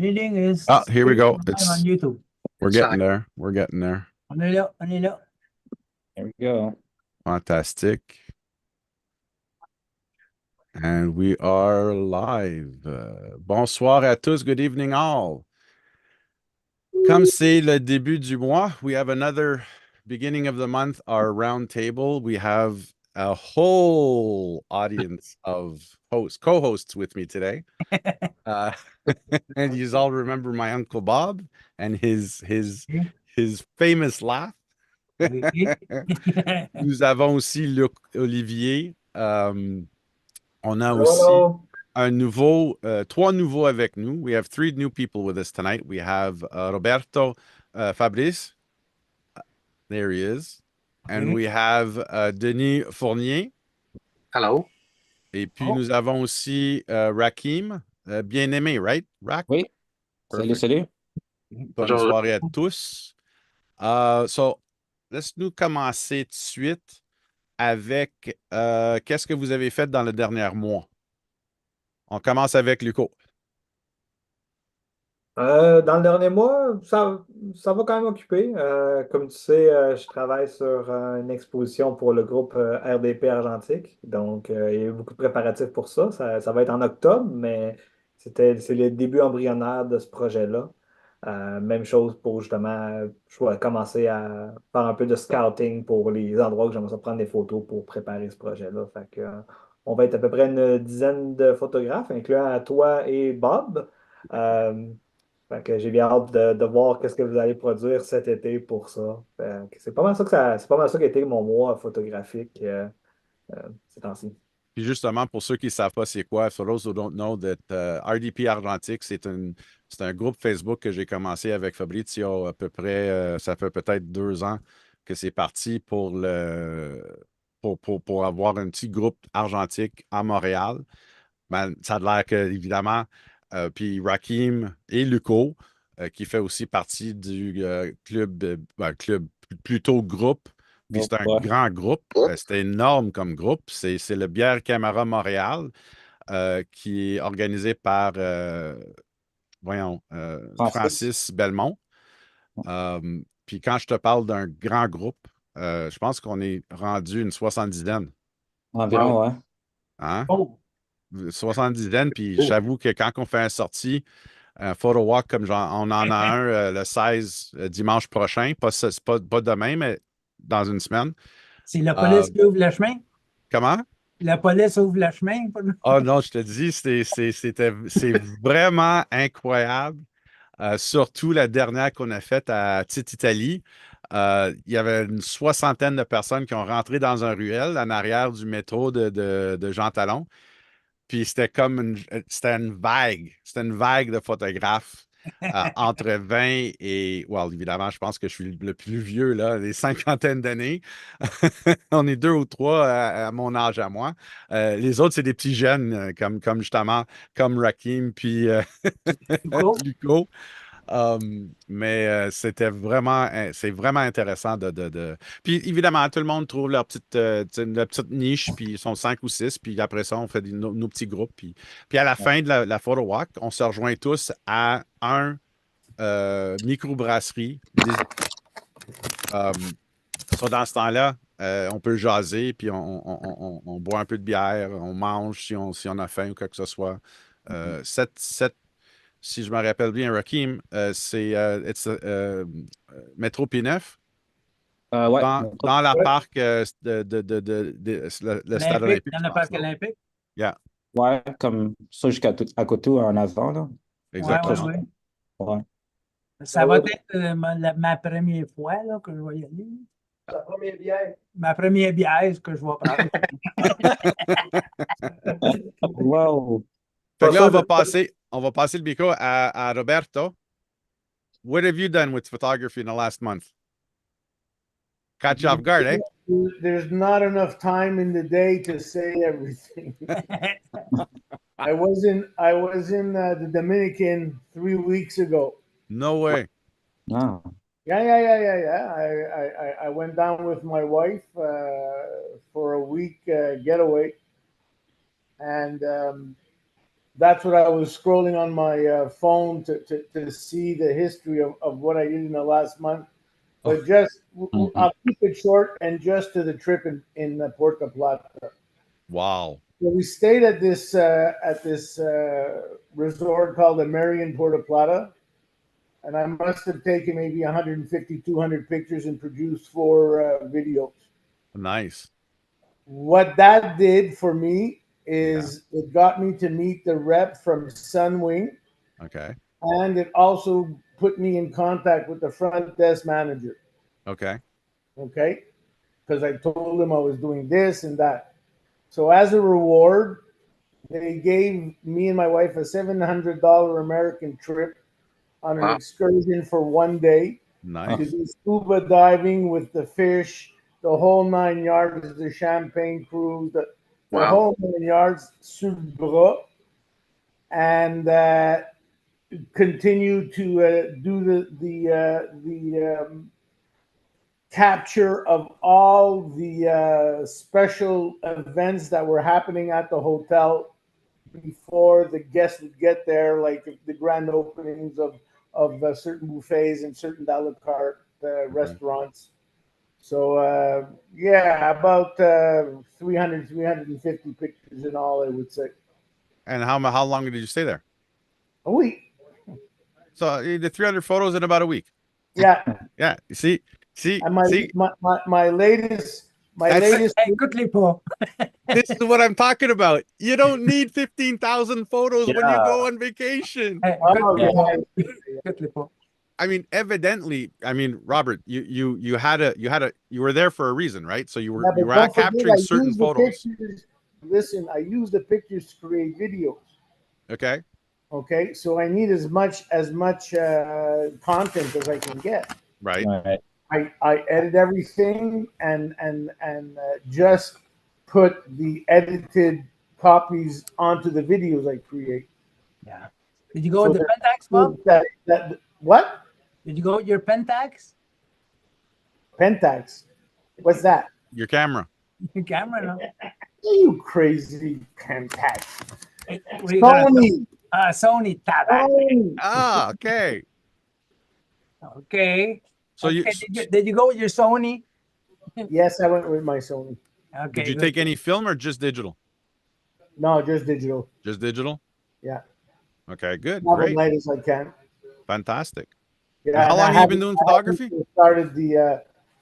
Meeting is Ah, here we go. live on YouTube. We're It's getting live. there. We're getting there. On est là, on est là. There we go. Fantastic. And we are live. Bonsoir à tous. Good evening, all. Comme c'est le début du mois, we have another beginning of the month, our round table. We have a whole audience of co-hosts with me today. Uh, and you all remember my Uncle Bob and his famous laugh. Oui. Nous avons aussi Luc Olivier. On a Hello, aussi hello. trois nouveaux avec nous. We have three new people with us tonight. We have Roberto Fabrice. There he is. And we have Denis Fournier. Hello. Et puis Oh. nous avons aussi Rakim, bien-aimé, right? Rak? Oui. Salut, Perfect. salut. Bonne Bonjour. soirée à tous. So, laisse-nous commencer tout de suite avec qu'est-ce que vous avez fait dans le dernier mois? On commence avec Luco. Dans le dernier mois, ça va quand même occuper. Comme tu sais, je travaille sur une exposition pour le groupe RDP Argentique. Donc, il y a eu beaucoup de préparatifs pour ça. Ça va être en octobre, mais c'est le début embryonnaire de ce projet-là. Même chose pour justement, je vais commencer à faire un peu de scouting pour les endroits que j'aimerais ça prendre des photos pour préparer ce projet-là. Fait que, on va être à peu près une dizaine de photographes, incluant toi et Bob. Euh, Fait que j'ai bien hâte de voir qu'est-ce que vous allez produire cet été pour ça. Fait que c'est pas mal ça c'est pas mal ça qui a été mon mois photographique ces temps-ci. Puis justement, pour ceux qui ne savent pas c'est quoi, for those who don't know that RDP Argentique, c'est un groupe Facebook que j'ai commencé avec Fabrizio à peu près, ça fait peut-être 2 ans que c'est parti pour avoir un petit groupe argentique à Montréal. Ben, ça a l'air que, évidemment, puis Rakim et Luco, qui fait aussi partie du club, plutôt groupe, puis c'est un Ouais. grand groupe, c'était énorme comme groupe. C'est le Bière Camara Montréal, qui est organisé par, voyons, Francis Belmont. Puis quand je te parle d'un grand groupe, je pense qu'on est rendu une soixantaine. Environ, Wow. ouais. Hein? Oh, 70, puis Oh. j'avoue que quand on fait un sortie, un photo walk comme on en a un le 16 dimanche prochain, pas demain, mais dans une semaine. c'est la Euh, police qui ouvre le chemin? comment? La police ouvre le chemin? Oh non, je te dis, c'est vraiment incroyable. Surtout la dernière qu'on a faite à Petite Italie. Il y avait une soixantaine de personnes qui ont rentré dans un ruelle en arrière du métro de Jean Talon. Puis c'était une vague de photographes entre 20 et, well, évidemment, je pense que je suis le plus vieux, là, des cinquantaines d'années. On est deux ou trois à mon âge à moi. Les autres, c'est des petits jeunes, comme justement, comme Rakim, puis Cool. Luco. Mais c'est vraiment intéressant Puis évidemment, tout le monde trouve leur petite niche, puis ils sont 5 ou 6, puis après ça, on fait nos petits groupes. Puis à la fin de la photo walk, on se rejoint tous à un microbrasserie. Dans ce temps-là, on peut jaser, puis on boit un peu de bière, on mange si on a faim ou quoi que ce soit. Si je me rappelle bien, Rakim, c'est Métro P9 Ouais. dans la Ouais. parc le stade Olympique, olympique, dans je le pense. parc olympique? Yeah, Ouais, comme ça à côté ou en avant, là. Ouais, exactement. ouais. Ouais. Ça va être ma première fois là, que je vais y aller. La première bière. Ma première bière que je vais prendre. Wow. Fait Pas que là, sûr de on va passer le micro à Roberto. What have you done with photography in the last month? Caught you off guard, eh? There's not enough time in the day to say everything. I was in the Dominican 3 weeks ago. No way. Ah. Yeah. I went down with my wife for a week getaway, and that's what I was scrolling on my phone to see the history of what I did in the last month. But just I'll keep it short and just to the trip in Puerto Plata. Wow. So we stayed at this resort called the Marion Puerto Plata, and I must have taken maybe 150, 200 pictures and produced 4 videos. Nice. What that did for me is it got me to meet the rep from Sunwing, Okay. and it also put me in contact with the front desk manager. Okay. Okay, because I told him I was doing this and that. So as a reward, they gave me and my wife a $700 American trip on an excursion for 1 day to Nice. do scuba diving with the fish, the whole 9 yards, the champagne cruise, the whole 9 yards, sur le bras, and continue to do the capture of all the special events that were happening at the hotel before the guests would get there, like the grand openings of certain buffets and certain a la carte restaurants. So yeah, about 300, 350 pictures in all, I would say. And how long did you stay there? A week. So you did 300 photos in about a week. Yeah. Yeah. See. And my latest Quickly, Paul. This is what I'm talking about. You don't need 15,000 photos when you go on vacation. Quickly, Paul. I mean, evidently, Robert, you were there for a reason, right? So you were capturing certain photos. Listen, I use the pictures to create videos. Okay. Okay, so I need as much content as I can get. Right. I edit everything and just put the edited copies onto the videos I create. Yeah. Did you go with the Pentax, Bob? What? Did you go with your Pentax? Pentax? What's that? Your camera. Your camera, no? You crazy Pentax. Sony. Sony. Ah, okay. Okay. So okay. Did you go with your Sony? Yes, I went with my Sony. Okay. Did you take any film or just digital? No, just digital. Just digital? Yeah. Okay, good. Not Great. as light as I can. Fantastic. Yeah. And how long have you been doing photography?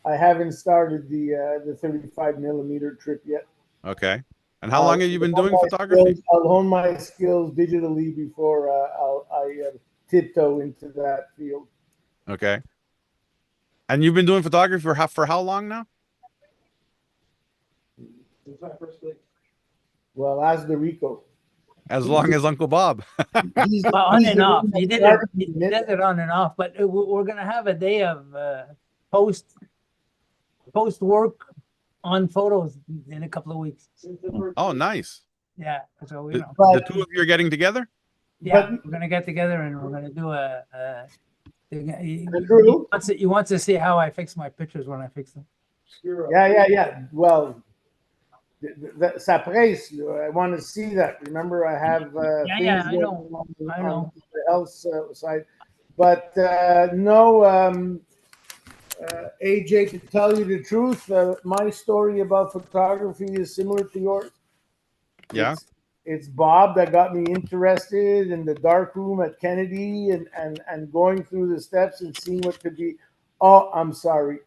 I haven't started the 35 millimeter trip yet. Okay. And how long have you been doing photography? I'll hone my skills digitally before I tiptoe into that field. Okay. And you've been doing photography for how long now? Well, ask the Rico. As long as Uncle Bob. On and off. He did it on and off. But we're gonna have a day of post work on photos in a couple of weeks. Oh, nice. Yeah. So the two of you are getting together? Yeah, we're gonna get together and we're gonna do he wants to see how I fix my pictures when I fix them. Yeah. Well, ça presse. I want to see that. Remember, I have I know. On the else side, but no. AJ, to tell you the truth, my story about photography is similar to yours. Yeah. It's Bob that got me interested in the dark room at Kennedy and going through the steps and seeing what could be. Oh, I'm sorry,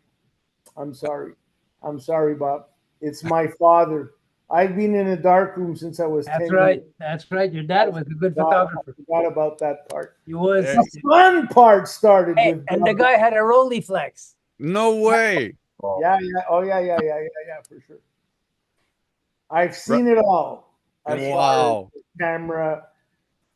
Bob. It's my father. I've been in a dark room since I was 10 years. That's right. Your dad was a good photographer. I forgot about that part. He was. The fun part started with and the guy had a Rolleiflex. No way. Yeah. Oh, yeah, for sure. I've seen it all. Wow. Camera.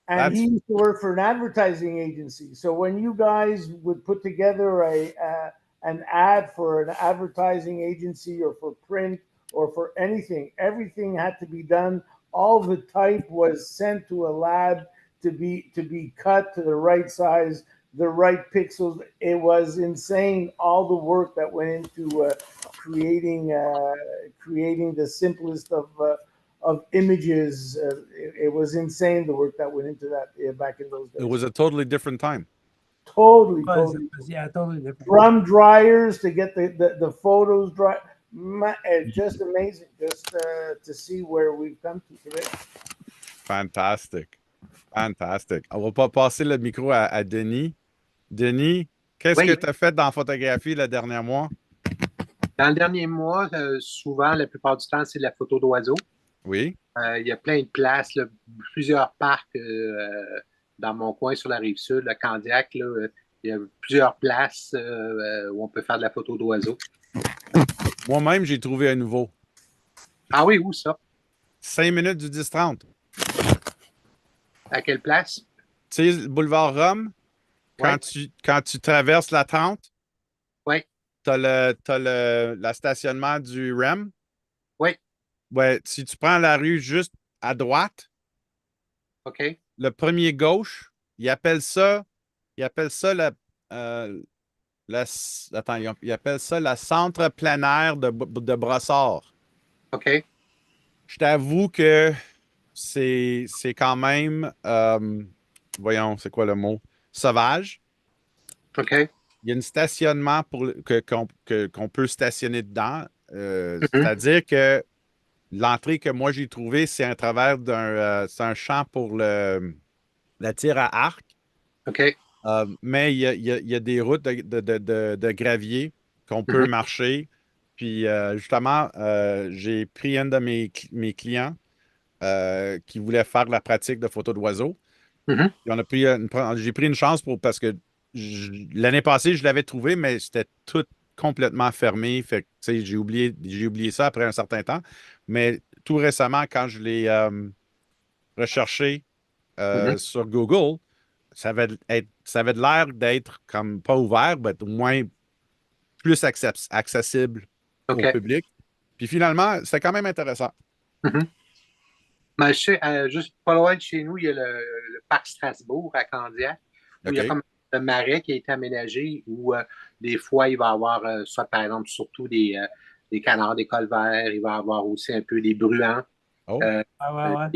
And he used to work for an advertising agency. So when you guys would put together an ad for an advertising agency or for print or for anything, everything had to be done. All the type was sent to a lab to be cut to the right size, the right pixels. It was insane, all the work that went into creating the simplest of images. It was insane the work that went into that back in those days. It was a totally different time. Totally, Was, totally. yeah, totally different. Drum dryers to get the photos dry. It's just amazing just to see where we've come to today. Fantastic. Fantastic. On va pas passer le micro à Denis. Denis, qu'est-ce que Oui, tu as fait dans la photographie le dernier mois? dans le dernier mois, souvent, la plupart du temps, c'est de la photo d'oiseaux. Oui. Il y a plein de places, là, plusieurs parcs dans mon coin sur la rive sud, le Candiac. Là, il y a plusieurs places où on peut faire de la photo d'oiseaux. Moi-même, j'ai trouvé un nouveau. Ah oui, où ça? 5 minutes du 10-30. À quelle place? Tu sais, le boulevard Rome, Ouais. quand tu traverses la 30, Oui, t'as le stationnement du REM. oui, Ouais, si tu prends la rue juste à droite, OK. le premier gauche, ils appellent ça euh, attends, ils appellent ça la centre plein air de Brossard. OK. Je t'avoue que c'est quand même, voyons, c'est quoi le mot? Sauvage. OK. Il y a un stationnement qu'on peut stationner dedans. Mhm. C'est-à-dire que l'entrée que moi j'ai trouvée, c'est à travers c'est un champ pour la tir à arc. OK. Mais il y a des routes de gravier qu'on peut Mhm. marcher. Puis justement, j'ai pris un de mes clients qui voulait faire de la pratique de photo d'oiseaux. Mhm. Puis j'ai pris une chance parce que l'année passée, je l'avais trouvé, mais c'était tout complètement fermé. Fait que, tu sais, j'ai oublié ça après un certain temps. Mais tout récemment, quand je l'ai recherché Mhm. sur Google, ça avait de l'air d'être comme pas ouvert, mais au moins plus accessible au OK. public. Puis finalement, c'était quand même intéressant. Mhm. Ben, je sais, juste pas loin de chez nous, il y a le parc Strasbourg à Candiac, où il y a OK. comme un marais qui a été aménagé, où des fois, il va y avoir, soit par exemple, surtout des canards, des colverts, il va y avoir aussi un peu des bruants, Oh, euh, Ouais, ouais.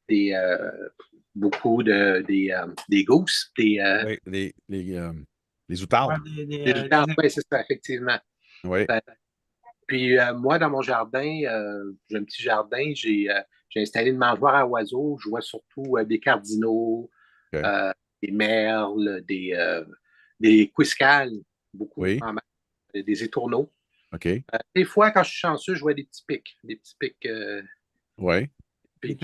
des, beaucoup des gousses, oui, les outardes. Ouais, des joutards. Oui, c'est ça, effectivement. Oui, Puis moi, dans mon jardin, j'ai un petit jardin, j'ai installé une mangeoire à oiseaux. Je vois surtout des cardinaux, OK. des merles, des quiscales, beaucoup, Oui, des étourneaux. OK. Des fois, quand je suis chanceux, je vois des petits pics Oui, qui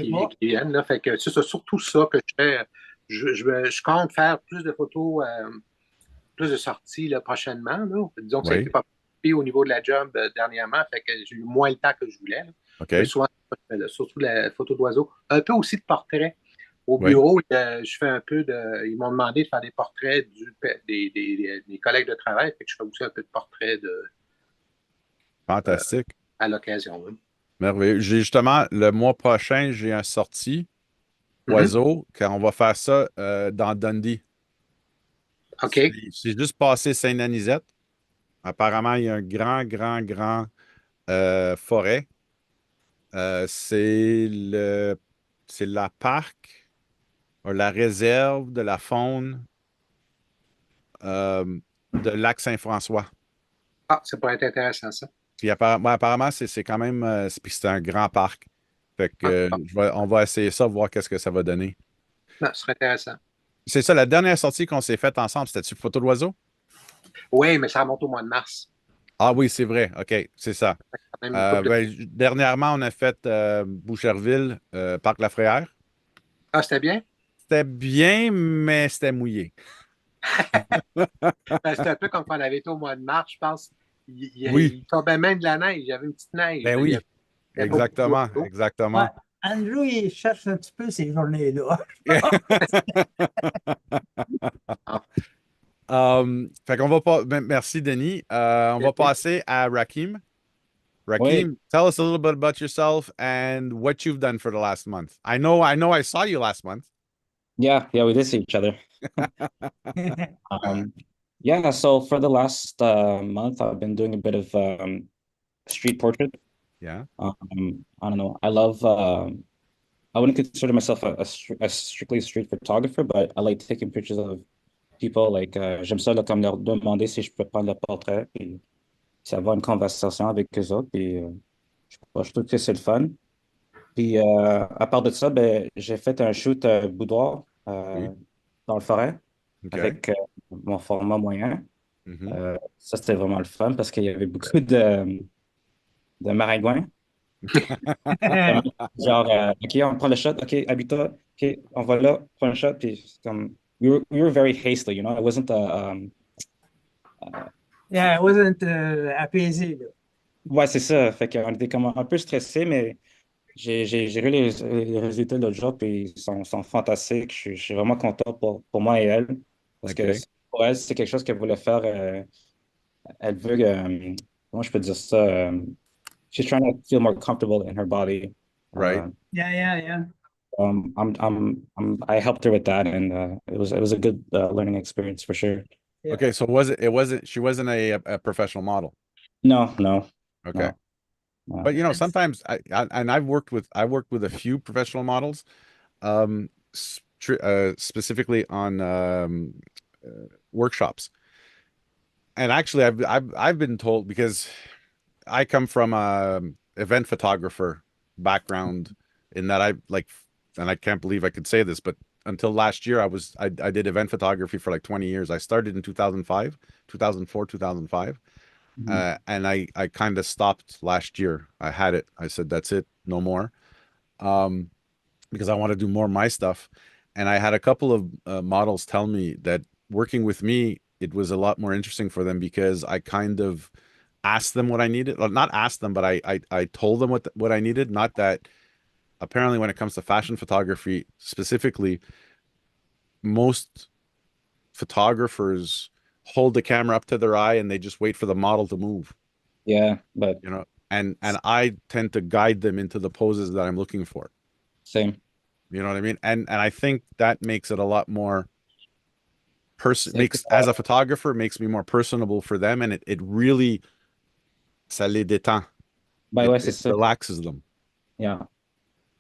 viennent. Là. Fait que c'est surtout ça que je fais. Je compte faire plus de photos, plus de sorties là, prochainement. Là. Disons que ça a oui, été pas pire au niveau de la job dernièrement, fait que j'ai eu moins le temps que je voulais. Là. OK. Mais souvent, surtout la photo d'oiseaux. Un peu aussi de portraits. Au Oui. bureau, je fais un peu de. Ils m'ont demandé de faire des portraits des collègues de travail, fait que je fais aussi un peu de portraits Fantastique. à l'occasion. Hein. Merveilleux. J'ai justement, le mois prochain, j'ai un sortie Mhm. oiseau, quand on va faire ça dans Dundee. OK. C'est juste passé Saint-Anisette. Apparemment, il y a un grand forêt. C'est la parc, la réserve de la faune euh, de Lac-Saint-François. Ah, ça pourrait être intéressant, ça. Puis apparemment, c'est quand même, puis c'est un grand parc. Fait que Ah, ah, on va essayer ça, voir qu'est-ce que ça va donner. non, ce serait intéressant. C'est ça, la dernière sortie qu'on s'est faite ensemble, c'était-tu photo d'oiseau? Oui, mais ça remonte au mois de mars. Ah oui, c'est vrai. OK, c'est ça. Quand même une couple de... Dernièrement, on a fait Boucherville, Parc Lafrayère. Ah, c'était bien? C'était bien, mais c'était mouillé. C'était un peu comme quand on avait été au mois de mars, je pense. Oui, Il tombait même de la neige. Il y avait une petite neige. ben Il y oui, avait pas beaucoup exactement, d'eau. exactement. Ouais. Andrew, il cherche un petit peu ces journées-là. Ah, Fait qu'on va pas. Merci, Denis. On va passer à Rakim. Oui. Rakim, tell us a little bit about yourself and what you've done for the last month. I know I saw you last month. Yeah, we did see each other. Yeah, so for the last month, I've been doing a bit of street portrait. Yeah. I don't know. I I wouldn't consider myself a strictly street photographer, but I like taking pictures of people. Like, j'aime ça, là, comme leur demander si je peux prendre le portrait, puis avoir une conversation avec eux autres. Puis, je sais pas, je trouve que c'est le fun. Puis, à part de ça, ben, j'ai fait un shoot boudoir Oui. dans le forêt OK. avec mon format moyen. Mhm. Ça, c'était vraiment le fun parce qu'il y avait beaucoup de maringouins. Genre, OK, on prend le shot. OK, habite-toi. OK, on va là, prends le shot. Puis, c'est comme, we were very hasty, you know? It wasn't Yeah, it wasn't apaisé, là. ouais, c'est ça. Fait qu'on était comme un peu stressé, mais j'ai vu les résultats de l'autre jour, puis sont fantastiques. Je suis vraiment content pour moi et elle. Parce que OK. pour elle, c'est quelque chose qu'elle voulait faire. Elle veut, comment je peux dire ça? She's trying to feel more comfortable in her body. Right. Yeah. I helped her with that, and it was a good learning experience for sure. Yeah. Okay. So she wasn't a professional model. No, no, Okay. no. But sometimes and I've worked with a few professional models, specifically on workshops. And actually, I've been told, because I come from a event photographer background, in that and I can't believe I could say this, but until last year, I did event photography for like 20 years. I started in 2005, 2004, 2005. And I kind of stopped last year. I had it. I said, that's it, no more. Because I want to do more of my stuff. And I had a couple of models tell me that working with me, it was a lot more interesting for them, because I kind of asked them what I needed. Well, not asked them, but I told them what I needed. Not that, apparently when it comes to fashion photography specifically, most photographers hold the camera up to their eye and they just wait for the model to move. Yeah, but and I tend to guide them into the poses that I'm looking for. same. You know what I mean? And I think that makes it a lot more Same. as a photographer, makes me more personable for them, and it really, ça les détend. Ben ouais, c'est It ça. relaxes them. Yeah.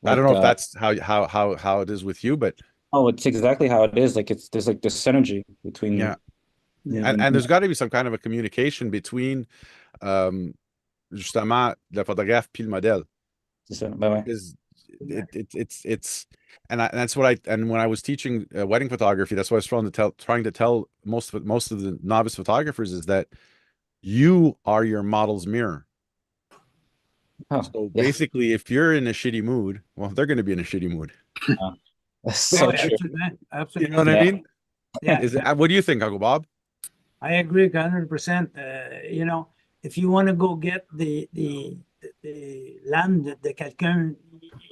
I don't Like, know if that's how it is with you, but oh, it's exactly how it is. Like, there's like this synergy between yeah. me And there's got to be some kind of a communication between justement le photographe puis le modèle. c'est ça. Ben ouais. Is it's and that's what and when I was teaching wedding photography, that's what I was trying to tell most of the novice photographers, is that you are your model's mirror. Oh, So yeah. basically, if you're in a shitty mood, well, they're going to be in a shitty mood. That's so true. Absolutely. You know what I mean? Yeah. What do you think, Uncle Bob? I agree 100%. If you want to go get the land de quelqu'un,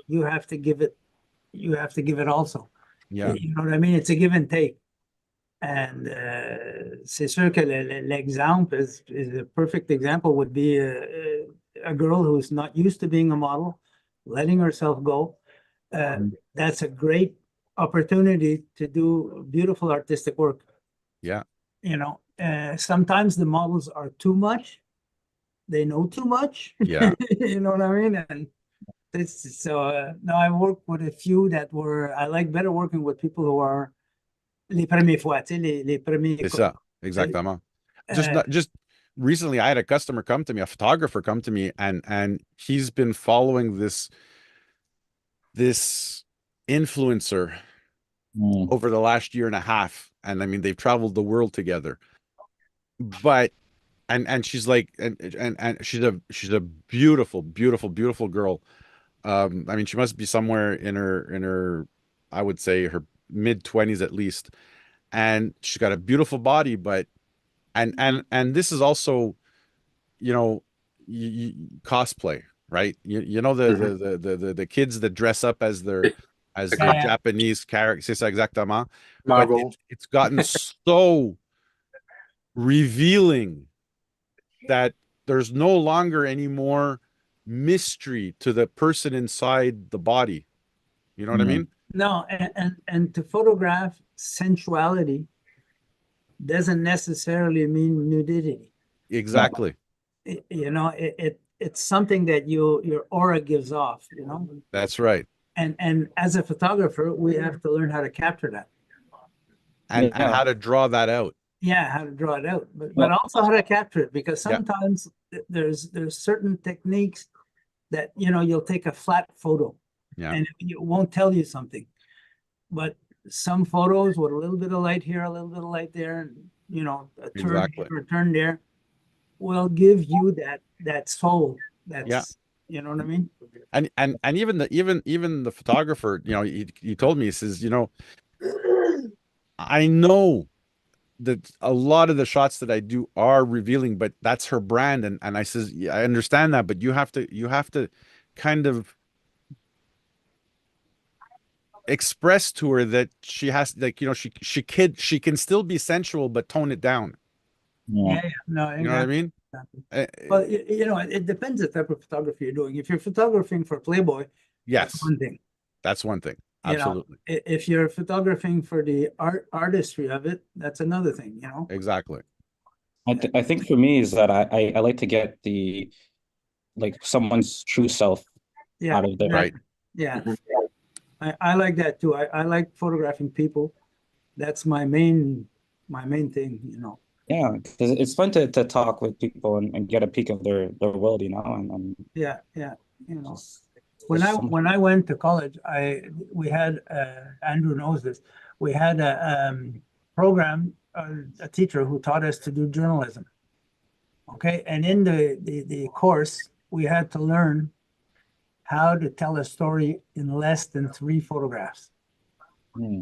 you have to give it also. Yeah. You know what I mean? It's a give and take. And c'est sûr que l'exemple is a perfect example would be a girl who's not used to being a model, letting herself go. That's a great opportunity to do beautiful artistic work. Yeah. Sometimes the models are too much. They know too much. Yeah. You know what I mean? And now I work with a few I like better working with people who are les premières fois, tu sais, les premiers. C'est ça, exactement. Just recently, I had a customer come to me, a photographer come to me, and he's been following this influencer over the last year and a half, and I mean, they've traveled the world together. But and she's like, and she's a beautiful girl. I mean, she must be somewhere in her I would say her mid-20s at least. And she's got a beautiful body, but and this is also, cosplay, right? The kids that dress up as their Japanese characters. C'est ça, exactement. Marvel. But it's gotten so revealing that there's no longer any more mystery to the person inside the body. You know what I mean? No, and to photograph sensuality doesn't necessarily mean nudity. Exactly. It's something that your aura gives off. That's right. And as a photographer, we have to learn how to capture that. And Yeah. how to draw that out. Yeah, how to draw it out, but Well- also how to capture it, because Yeah. sometimes there's certain techniques that, you know, you'll take a flat photo Yeah. and it won't tell you something. But some photos with a little bit of light here, a little bit of light there, and, you know, a turn Exactly. here, a turn there, will give you that soul. That's, you know what I mean? And even the photographer, you know, he told me, he says, you know, I know that a lot of the shots that I do are revealing, but that's her brand. And I says, yeah, I understand that, but you have to kind of express to her that she has, like, you know, she can still be sensual, but tone it down. Yeah. Yeah, no, You know what I exactly. mean? Well, you know, it depends the type of photography you're doing. If you're photographing for Playboy, Yes, that's one thing. that's one thing. You know, Absolutely. if you're photographing for the artistry of it, that's another thing, you know? Exactly. I think for me is that I like to get the like someone's true self Yeah, out of there. Right. yeah. I like that too. I like photographing people. That's my main thing, you know. Yeah, because it's fun to talk with people and get a peek of their world, you know, and Yeah, yeah. You know, just when there's I so much- when I went to college, we had Andrew knows this. We had a program, a teacher who taught us to do journalism. Okay, and in the course, we had to learn how to tell a story in less than 3 photographs. Hmm.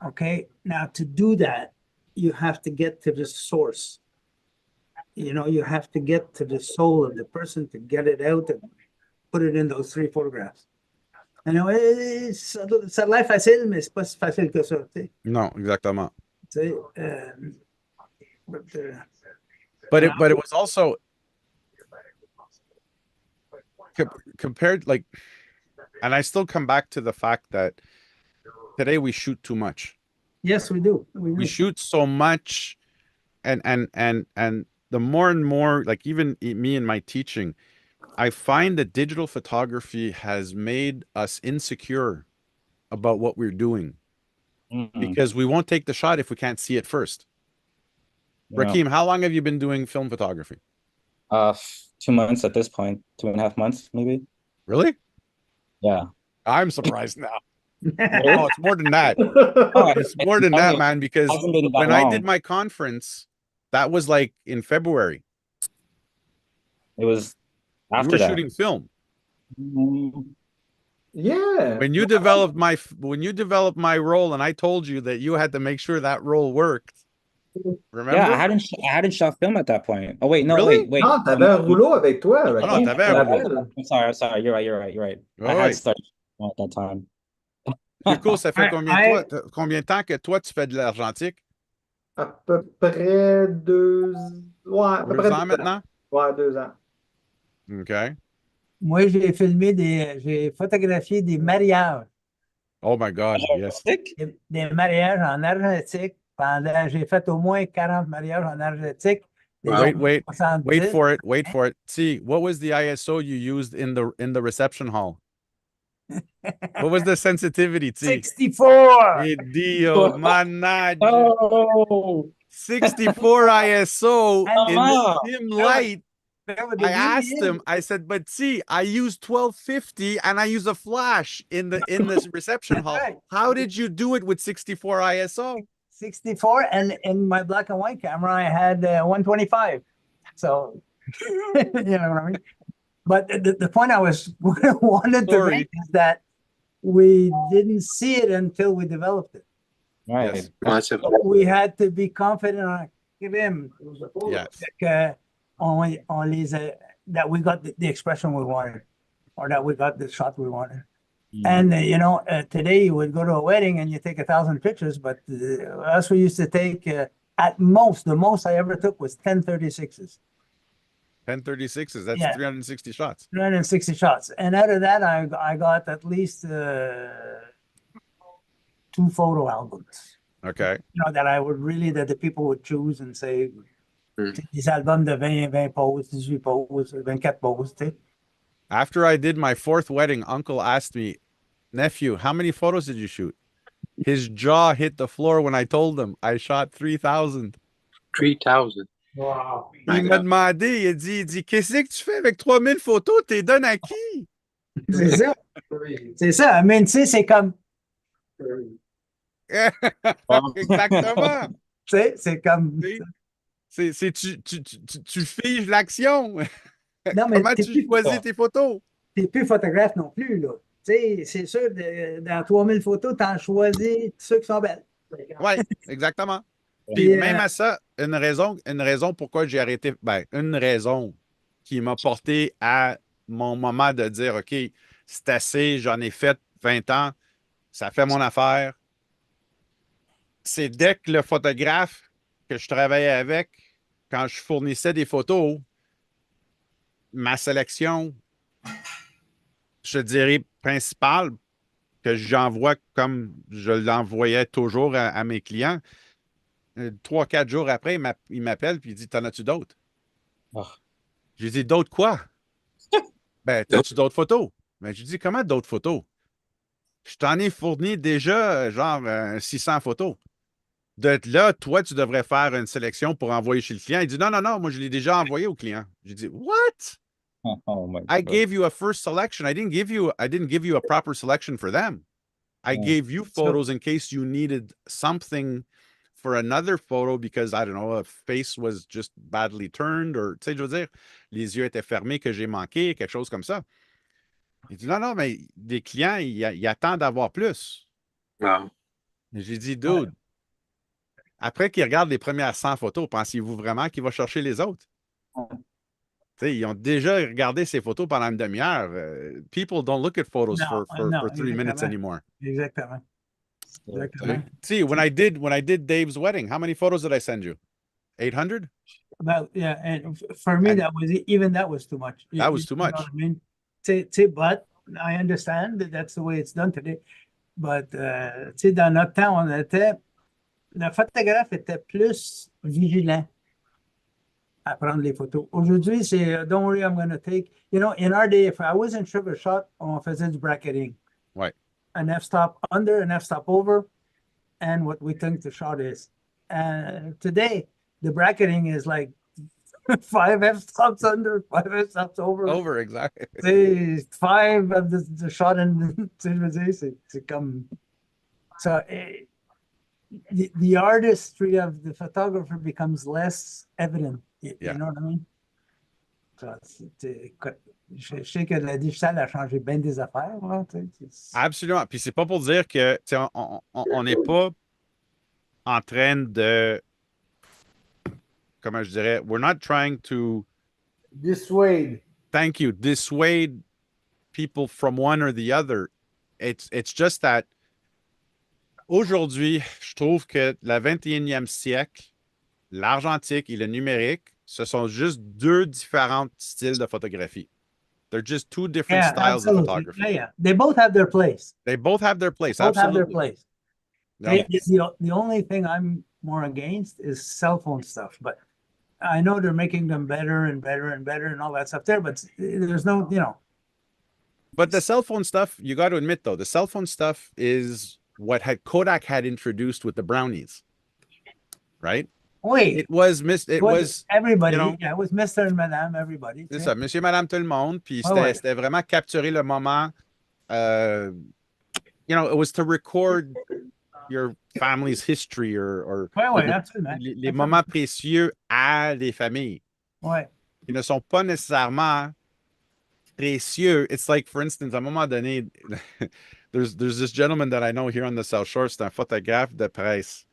Okay, now to do that, you have to get to the source. You know, you have to get to the soul of the person to get it out and put it in those 3 photographs. You know, ça a l'air facile, mais c'est pas si facile que ça, tu sais. No, exactement. Tu sais, but, But it was also compared, like, and I still come back to the fact that today we shoot too much. yes, we do. We shoot so much, and the more and more, like, even me in my teaching, I find that digital photography has made us insecure about what we're doing Mhm. because we won't take the shot if we can't see it first. Yeah. Rakeem, how long have you been doing film photography? 2 months at this point, 2.5 months maybe. Really? Yeah. I'm surprised now. Really? Oh, it's more than that. Oh, It's more than that, man, because hasn't been that when I did long. my conference, that was like in February. It was You after were that. shooting film. Mm, Yeah. When you developed my role, and I told you that you had to make sure that role worked. Remember? Yeah, I hadn't shot film at that point. Oh wait, no, Really? wait. Non, t'avais un rouleau avec toi. Ah non, Rakeem, t'avais je un me rouleau. rappelle. I'm sorry. You're right. I Ouais. had started at that time. Coco, ça fait I- combien de temps que toi tu fais de l'argentique? À peu près 2... Ouais, à peu 2 près ans 2 ans. maintenant? Ouais, 2 ans. Okay. Moi, j'ai photographié des mariages. Oh my God, yes. Sick? Des mariages en argentique j'ai fait au moins 40 mariages en argentique. Des Wow. années Wait 70. for it. Wait for it. See, what was the ISO you used in the reception hall? What was the sensitivity? See, 64. Dio manage. Oh, 64 ISO in Ah. dim light. That was I the asked beauty him, I said, but see, I use 1250 and I use a flash in this reception That's hall. right. How did you do it with 64 ISO? 64, and in my black and white camera, I had 125. So, you know what I mean? But the point I wanted to Sorry. make is that we didn't see it until we developed it. right. Yes. Ouais, c'est vrai. We had to be confident on him. Yes. That we got the expression we wanted, or that we got the shot we wanted. Mm. And you know, today you would go to a wedding and you take 1,000 pictures, but us we used to take at most, the most I ever took was 1036s, 1036s, that's Yeah. 360 shots. 360 shots. And out of that, I got at least 2 photo albums. Okay. You know, that the people would choose and say, Mm. des albums de 20 poses, 18 poses, 24 poses, tu sais. After I did my 4th wedding, Uncle asked me, Nephew, how many photos did you shoot? His jaw hit the floor when I told him I shot 3,000. 3,000. Wow. My Il m'a God. demandé, il dit, qu'est-ce que tu fais avec 3,000 photos? T'es donnes à qui? C'est ça. C'est ça. I mean, tu sais, c'est comme, Wow. Exactement. tu sais, c'est comme, Tu figes l'action. non, mais Comment tu choisis tes photos? t'es plus photographe non plus, là. Tu sais, c'est sûr, dans 3000 photos, t'en choisis ceux qui sont belles. Oui, exactement. Puis Puis, même à ça, une raison pourquoi j'ai arrêté, ben, une raison qui m'a porté à mon moment de dire, OK, c'est assez, j'en ai fait 20 ans, ça fait mon affaire. C'est dès que le photographe que je travaillais avec, quand je fournissais des photos, ma sélection, je dirais, principale, que j'envoie comme je l'envoyais toujours à mes clients, 3, 4 jours après, il m'appelle et il dit, t'en as-tu d'autres? Ah. J'ai dit, d'autres quoi? Ben, t'as-tu d'autres photos? Ben, j'ai dit, comment d'autres photos? Je t'en ai fourni déjà, genre, 600 photos. De là, toi, tu devrais faire une sélection pour envoyer chez le client. Il dit, non, non, non, moi, je l'ai déjà envoyé au client. J'ai dit, what? Oh my I God. gave you a first selection. I didn't give you a proper selection for them. I gave you photos in case you needed something for another photo because, I don't know, a face was just badly turned or, tu sais, je veux dire, les yeux étaient fermés que j'ai manqué, quelque chose comme ça. Il dit, non, non, mais des clients, ils attendent d'avoir plus. Wow. J'ai dit, dude, après qu'ils regardent les premières 100 photos, pensez-vous vraiment qu'il va chercher les autres? Tu sais, ils ont déjà regardé ces photos pendant une demi-heure. People don't look at photos non, for non, 3 minutes exactement. anymore. Exactement. Exactement. See, when I did Dave's wedding, how many photos did I send you? 800? But yeah, and for me, And that was too much. that was too You know much. what I mean? But I understand that that's the way it's done today. But tu sais, dans notre temps, le photographe était plus vigilant à prendre les photos. Aujourd'hui, c'est don't worry, I'm going to take. You know, in our day, if I wasn't sure of a shot, on faisait du bracketing. Ouais. An f-stop under, an f-stop over, and what we think the shot is. And today, the bracketing is like 5 f-stops under, 5 f-stops over. Over, exactly. C'est 5 of the shot and tu sais, je veux dire, c'est comme so the artistry of the photographer becomes less evident. You Yeah. know what I mean? So, écoute, je sais que la digital a changé bien des affaires. Là, tu sais, Absolument. Puis c'est pas pour dire que, tu sais, on n'est pas en train de, comment je dirais, we're not trying to, Dissuade. thank you, dissuade people from one or the other. It's just that aujourd'hui, je trouve que le 21e siècle, l'argentique et le numérique, ce sont juste deux différents styles de photographie. They're just two different yeah, styles of absolutely. photography. Yeah, yeah. They both have their place. They both have their place. Both have their Absolutely. place. No. The only thing I'm more against is cell phone stuff, but I know they're making them better and better and better and all that stuff there, but there's no, you know. But the cell phone stuff, you got to admit though, the cell phone stuff is what Kodak had introduced with the brownies, right? Wait, It was it was everybody. you know, Yeah, it was Mr. and Madame, everybody. c'est ça, monsieur, madame, tout le monde. Puis Ouais, ouais. c'était vraiment capturer le moment. You know, it was to record your family's history or Ouais, ouais, absolument. les moments précieux à les familles. Ouais. Ils ne sont pas nécessairement précieux. It's like, for instance, à un moment donné, there's this gentleman that I know here on the South Shore, c'est un photographe de presse.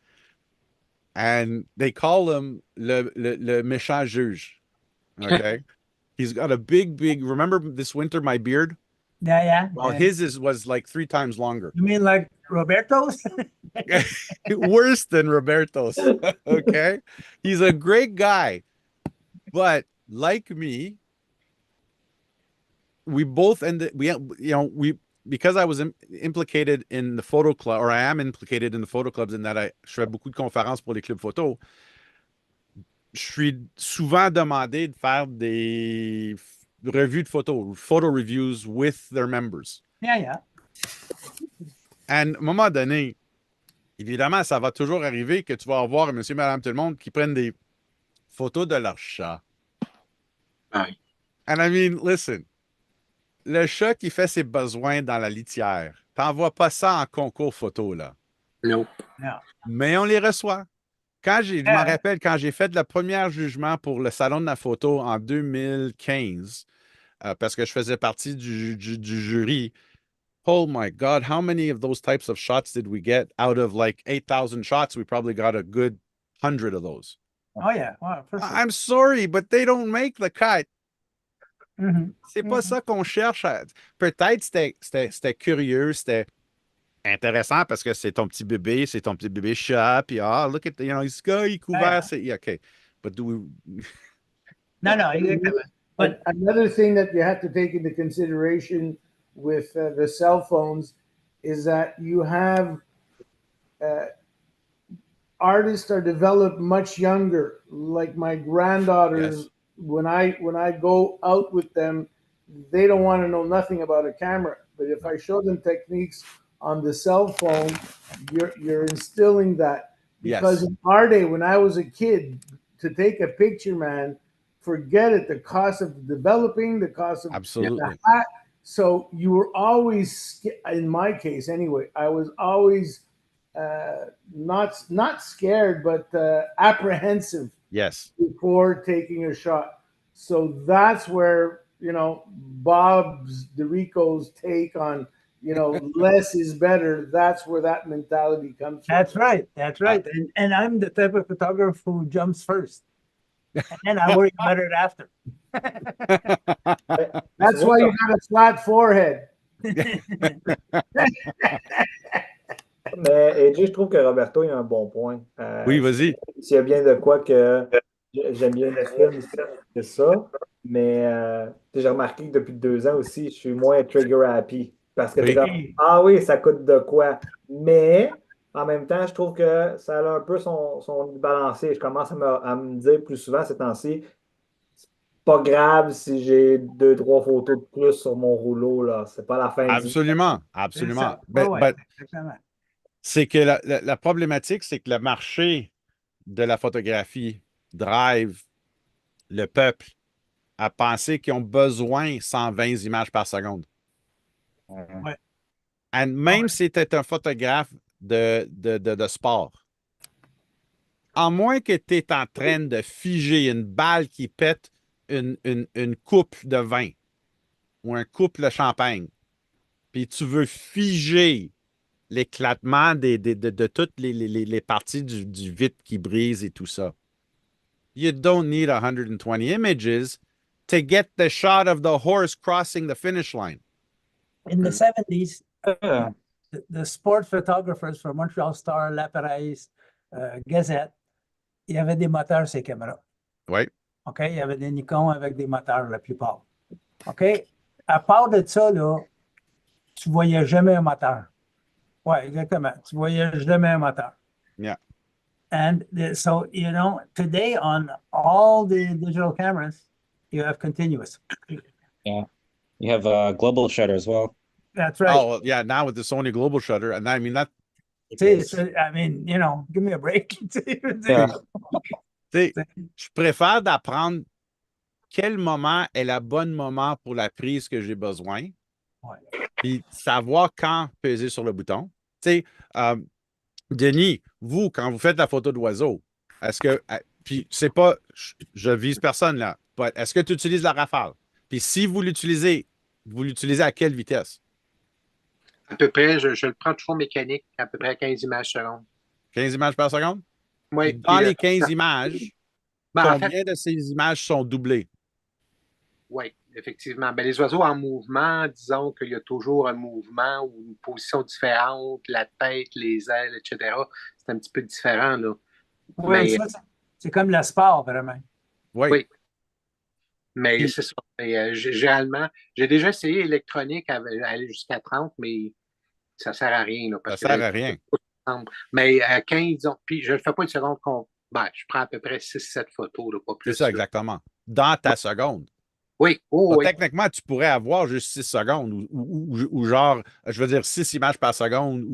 And they call him le méchant juge. Okay? He's got a big, remember this winter, my beard? Yeah, yeah. Well, yeah. his was like 3 times longer. You mean like Roberto's? Worse than Roberto's. Okay? He's a great guy. But like me, we both ended, because I was implicated in the photo club, or I am implicated in the photo clubs in that je fais beaucoup de conférences pour les clubs photo. Je suis souvent demandé de faire des revues de photos, photo reviews with their members. Yeah, yeah. À un moment donné, évidemment, ça va toujours arriver que tu vas avoir monsieur, madame, tout le monde qui prennent des photos de leur chat. Ouais. And I mean, listen, le chat qui fait ses besoins dans la litière, t'envoies pas ça en concours photo, là. Nope. Non. Mais on les reçoit. Je m'en rappelle quand j'ai fait le premier jugement pour le Salon de la photo en 2015, parce que je faisais partie du jury. Oh my God, how many of those types of shots did we get? Out of like 8,000 shots, we probably got a good 100 of those. Oh yeah, well, for sure. I'm sorry, but they don't make the cut. Mhm. C'est pas ça qu'on cherche. Peut-être c'était curieux, c'était intéressant parce que c'est ton petit bébé chat, puis look at, il est couvert, c'est, yeah, OK. But do we... No, no, exactly. But another thing that you have to take into consideration with the cell phones is that you have artists are developed much younger. Like my granddaughters, Yes. when I go out with them, they don't want to know nothing about a camera. But if I show them techniques on the cell phone, you're instilling that. Because Yes. in our day, when I was a kid, to take a picture, man, forget it. The cost of developing, the cost of Absolutely. the hat. So you were always, in my case anyway, I was always not scared, but apprehensive Yes. before taking a shot. So that's where Bob's DeRico's take on less is better. That's where that mentality comes from. that's right. That's right. And I'm the type of photographer who jumps first. And then I worry about it after. That's why you got a flat forehead. Mais AJ, je trouve que Roberto, il a un bon point. Oui, vas-y. S'il y a bien de quoi que j'aime bien le film, c'est ça. Mais j'ai remarqué que depuis 2 ans aussi, je suis moins trigger happy. Parce que t'es Oui. comme, ah oui, ça coûte de quoi. Mais en même temps, je trouve que ça a un peu son balancé. Je commence à me dire plus souvent ces temps-ci, c'est pas grave si j'ai 2, 3 photos de plus sur mon rouleau, là. C'est pas la fin du Absolument. C'est Absolument. ça. Ouais, ouais, But exactement. c'est que la problématique, c'est que le marché de la photographie drive le peuple à penser qu'ils ont besoin de 120 images par seconde. Ouais. Et même si tu es un photographe de sport, à moins que tu es en train de figer une balle qui pète une coupe de vin ou un couple de champagne, puis tu veux figer l'éclatement de toutes les parties du vitre qui brise et tout ça. You don't need 120 images to get the shot of the horse crossing the finish line. In the 70s, the sport photographers for Montreal Star, La Presse, Gazette, il y avait des moteurs ces caméras. Oui. OK? Il y avait des Nikon avec des moteurs la plupart. OK? À part de ça, là, tu voyais jamais un moteur. Oui, exactement. Tu voyais jamais un moteur. Yeah. And so, today on all the digital cameras, you have continuous. Yeah. You have a global shutter as well. That's right. Oh, yeah, now with the Sony global shutter, and I mean, that, I mean, give me a break. Yeah. je préfère d'apprendre quel moment est le bon moment pour la prise que j'ai besoin, Ouais. puis savoir quand peser sur le bouton. Tu sais, Denis, vous, quand vous faites la photo d'oiseau, est-ce que, puis c'est pas, je vise personne là, est-ce que tu utilises la rafale? Puis si vous l'utilisez à quelle vitesse? À peu près, je le prends toujours mécanique, à peu près à 15 images secondes. 15 images par seconde? Oui. Dans les 15 images, Ben, en combien fait, de ces images sont doublées? oui, effectivement. Ben, les oiseaux en mouvement, disons qu'il y a toujours un mouvement ou une position différente, la tête, les ailes, etc. C'est un petit peu différent, là. Oui, Mais, ça, c'est comme le sport, vraiment. Oui. Oui. Mais Puis- c'est ça. Mais, généralement, j'ai déjà essayé électronique à aller jusqu'à 30, mais ça sert à rien. Là, Ça parce que sert à rien. Mais à 15, disons, puis je ne fais pas une seconde ben, je prends à peu près 6-7 photos, là, pas plus. C'est ça, là. exactement. Dans ta seconde. Oui, oh, oui. Techniquement, tu pourrais avoir juste 6 secondes ou genre, je veux dire 6 images par seconde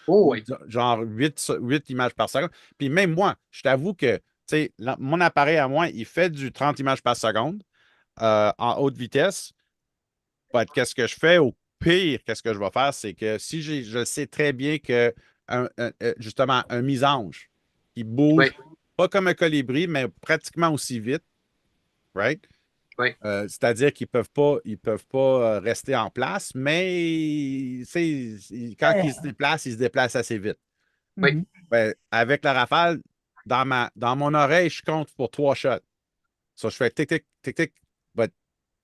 Oh, ou oui. genre 8 images par seconde. Puis même moi, je t'avoue que tu sais, mon appareil à moi, il fait du 30 images par seconde en haute vitesse. Qu'est-ce que je fais? Au pire, qu'est-ce que je vais faire? C'est que si je sais très bien que justement un misange qui bouge Oui, pas comme un colibri, mais pratiquement aussi vite, right? oui, C'est-à-dire qu'ils peuvent pas rester en place, mais tu sais, quand Ouais. ils se déplacent assez vite. oui. Mhm. Ben, avec la rafale, dans mon oreille, je compte pour 3 shots. So, je fais tic, tic, tic, tic, but,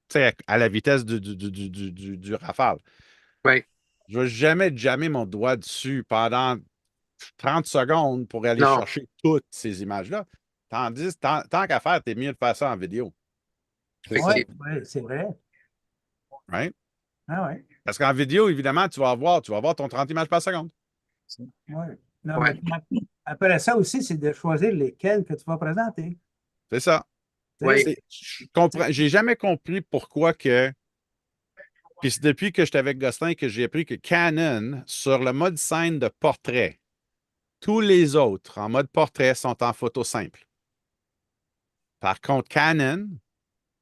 tu sais, à la vitesse du rafale. Oui. Je ne vais jamais jammer mon doigt dessus pendant 30 secondes pour aller Non, chercher toutes ces images-là. Tandis, tant qu'à faire, t'es mieux de faire ça en vidéo. Ouais, effectivement. ouais, c'est vrai. Right? Ah ouais. Parce qu'en vidéo, évidemment, tu vas avoir ton 30 images par seconde. Ouais. Non, Ouais. mais après ça aussi, c'est de choisir lesquels que tu vas présenter. C'est ça. Tu Oui. sais, Je comprends. J'ai jamais compris pourquoi que. Puis c'est depuis que j'étais avec Gosselin que j'ai appris que Canon, sur le mode scène de portrait, tous les autres en mode portrait sont en photo simple. Par contre, Canon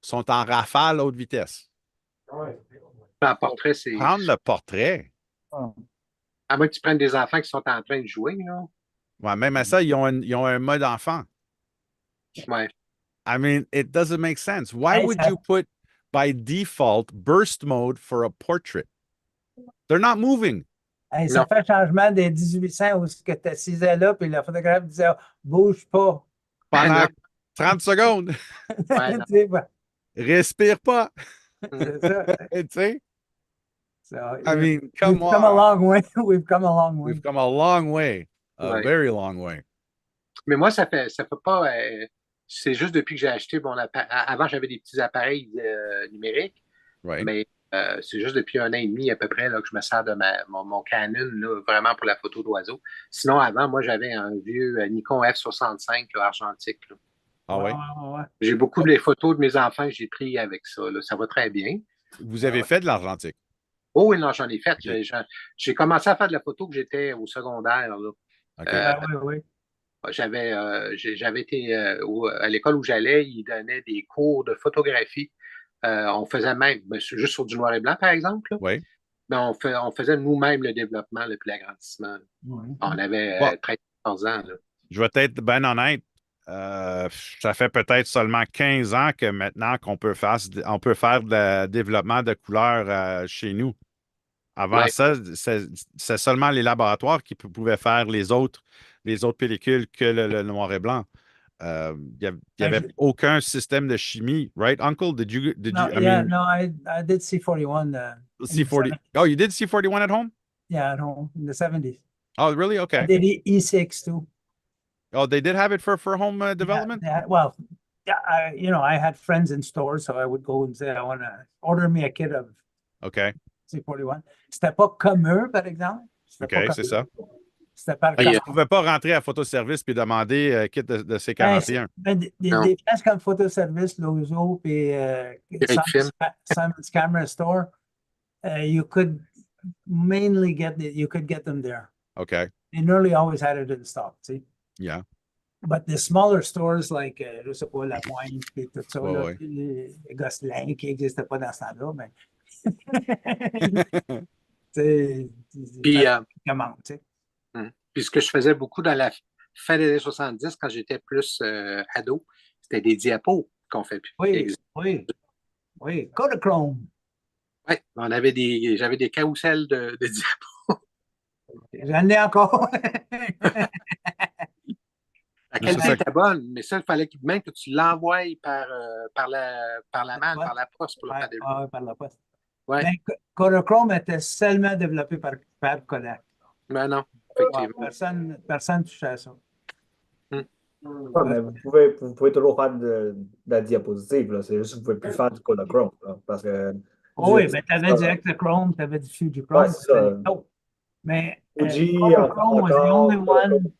sont en rafale haute vitesse. En portrait, c'est. Prendre le portrait, À moins que tu prennes des enfants qui sont en train de jouer, là. ouais, même à ça, ils ont un mode enfant. Ouais. I mean, it doesn't make sense. Why hey, would ça, you put by default burst mode for a portrait? They're not moving. hey, ça Non. fait changement des 1800 où tu t'assisais là, puis le photographe disait bouge pas. Pendant Non. 30 secondes. Ouais, non. Tu sais, ben, Respire pas. Mm. c'est ça. Tu sais? So, I mean, we've come come a on. long way. We've come a long way. We've come a long way. A Ouais. very long way. Mais moi, ça fait pas. C'est juste depuis que j'ai acheté mon appareil. Avant, j'avais des petits appareils numériques, Right? mais c'est juste depuis 1 an et demi à peu près là, que je me sers de mon Canon là, vraiment pour la photo d'oiseau. Sinon, avant, moi, j'avais un vieux Nikon F65 là, argentique. Là. Ah Ouais, ouais. ouais, ouais. J'ai beaucoup de photos de mes enfants que j'ai pris avec ça. Là. Ça va très bien. Vous avez fait de l'argentique. Oh oui, non, j'en ai fait. OK. J'ai commencé à faire de la photo que j'étais au secondaire. Là. OK. Ouais, ouais, ouais. J'avais été à l'école où j'allais, ils donnaient des cours de photographie. On faisait même, juste sur du noir et blanc, par exemple, là. Oui. Mais on faisait nous-mêmes le développement, puis l'agrandissement. Ouais. On avait Bon, 13-14 ans. Là. je vais être bien honnête. Ça fait peut-être seulement 15 ans que maintenant qu'on peut faire le développement de couleurs chez nous. Avant Ouais. ça, c'est seulement les laboratoires qui pouvaient faire les autres pellicules que le noir et blanc. Il n'y Ben, avait aucun système de chimie, right, Uncle? no, I yeah, mean, no, I did C41 in the C40. 70s. Oh, you did C41 at home? Yeah, at home in the 70s. Oh, really? I Okay. did E6 too. Oh, they did have it for home Yeah, development? well, yeah, I had friends in stores, so I would go and say, I want to order me a kit of OK. C41. C'était pas comme eux, par exemple. C'était pas OK, comme c'est eux. ça. C'était par Ah, Tu ne carte. pouvais pas rentrer à photoservice puis demander kit de Ben, C41. Non. des places comme Photoservice, Lozo, puis Direct film. Simon's Camera Store, you could mainly you could get them there. OK. They nearly always had it in stock, see? Yeah. But the smaller stores like, je sais pas, La Pointe, puis tout ça, Ouais, là, ouais. les Gosselin qui n'existaient pas dans ce temps-là, mais tu Puis, comment, tu sais. puis ce que je faisais beaucoup dans la fin des années 70, quand j'étais plus ado, c'était des diapos qu'on fait plus. Oui, oui, oui. Kodachrome. Ouais, j'avais des carousels de diapos. J'en ai encore. La Mais ça, qualité était bonne, mais ça, il fallait même que tu l'envoies par la malle, par la poste pour le faire développer. Ouais, par la poste. Ouais, Mais Kodachrome était seulement développé par Kodak. mais non, Ouais, effectivement. personne touchait à ça. Ouais, mais vous pouvez toujours faire de la diapositive, là. C'est juste que vous ne pouvez plus faire du Kodachrome, là, parce que Oh oui, mais tu avais du Ektachrome, tu avais du Fujichrome. Ouais, c'est ça. Oh, mais Fuji, Kodachrome was the encore, only one.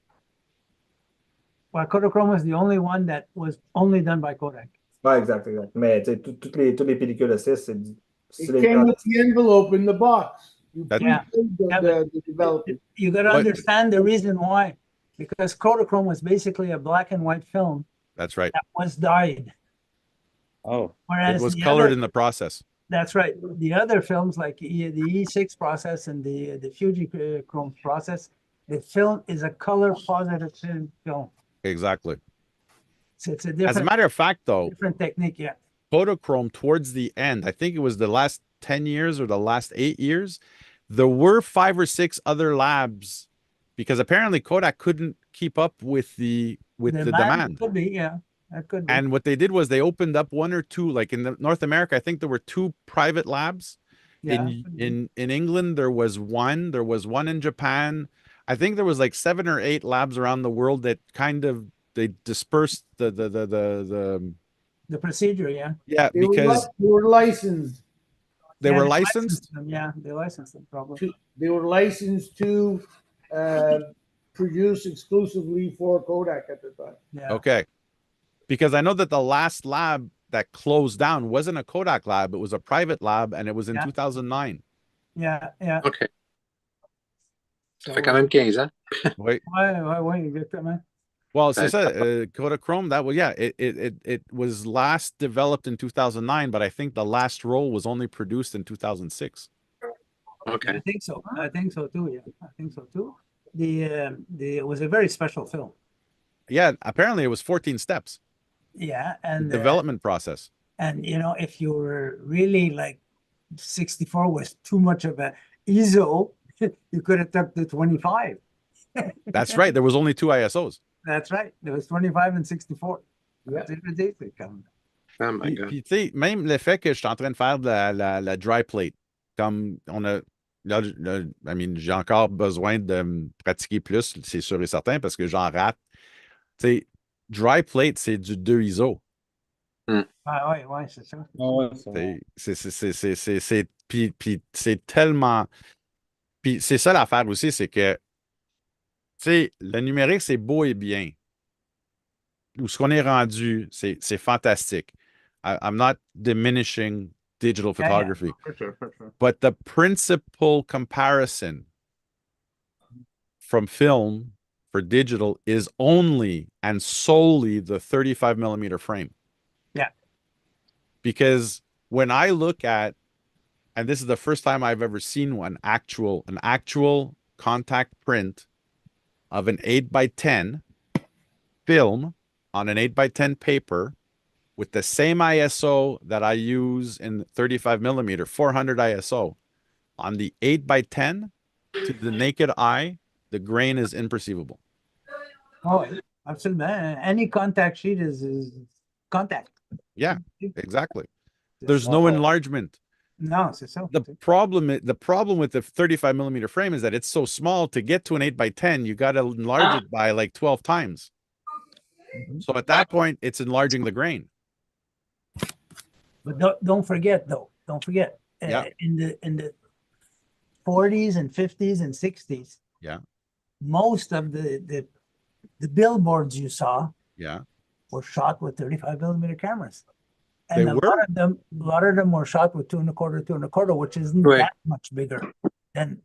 Well, Kodachrome was the only one that was only done by Kodak. Ouais, exact, exact. Mais tu sais, toutes les pellicules de 6, c'est du It style came with the envelope in the box. You That- Yeah. pre-paid Yeah, but the developer. You got to What- understand the reason why, because Kodachrome was basically a black and white film That's right. that was dyed, Oh, It whereas was the colored other, in the process. that's right. The other films like the E6 process and the Fujichrome process, the film is a color positive film. Exactly. It's a As a different matter of fact, though, different technique. Yeah. Kodachrome towards the end, I think it was the last 10 years or the last 8 years, there were 5 or 6 other labs because apparently Kodak couldn't keep up with the demand. Could be, yeah, that could be. And what they did was they opened up 1 or 2, like in North America, I think there were 2 private labs. Yeah, In England, there was 1. There was 1 in Japan. I think there was like 7 or 8 labs around the world that kind of they dispersed the procedure, yeah. yeah, They were, because they were licensed. they Yeah, were they licensed. them. Yeah, they licensed them probably. They were licensed to produce exclusively for Kodak at the time. Yeah. Okay. Because I know that the last lab that closed down wasn't a Kodak lab, it was a private lab, and it was in Yeah. 2009. Yeah, yeah. OK. Ça So, fait quand même 15 ans. Wait. ouais, exactement. Well, c'est ça, Kodachrome, that was, yeah, it was last developed in 2009, but I think the last roll was only produced in 2006. OK. I think so. I think so too. Yeah, I think so too. It was a very special film. Yeah, apparently it was 14 steps, Yeah, the and development process. and you know, if you were really like 64 was too much of a ISO, you could have took the 25. That's right. There was only 2 ISOs. That's right. There was 25 and 64. Yeah. C'est ridiculous, comme. Oh my Puis, God. puis, tu sais, même le fait que je suis en train de faire de la dry plate, comme on a, là, I mean, j'ai encore besoin de me pratiquer plus, c'est sûr et certain, parce que j'en rate. Tu sais, dry plate, c'est du 2 ISO. Ah ouais, c'est ça. oh, ouais, Puis c'est tellement. Puis c'est ça l'affaire aussi, c'est que, tu sais, le numérique, c'est beau et bien. Où ce qu'on est rendu, c'est fantastique. I'm not diminishing digital Yeah, yeah. photography. For sure. But the principal comparison from film for digital is only and solely the 35 millimeter frame. Yeah. Because when I look at, and this is the first time I've ever seen an actual contact print of an 8x10 film on an 8x10 paper with the same ISO that I use in 35 millimeter, 400 ISO. On the 8x10, to the naked eye, the grain is imperceivable. Oh, absolutely. Any contact sheet is contact. Yeah, exactly. There's no enlargement. No, c'est ça. The problem with the 35 millimeter frame is that it's so small. To get to an 8x10, you got to enlarge it by like 12 times. So at that point, it's enlarging the grain. But don't forget though. Don't forget. Yeah. In the 40s and 50s and 60s. Yeah. Most of the billboards you saw. Yeah. Were shot with 35 millimeter cameras. They And a were? lot of them were shot with 2 1/4, which isn't Right. that much bigger than,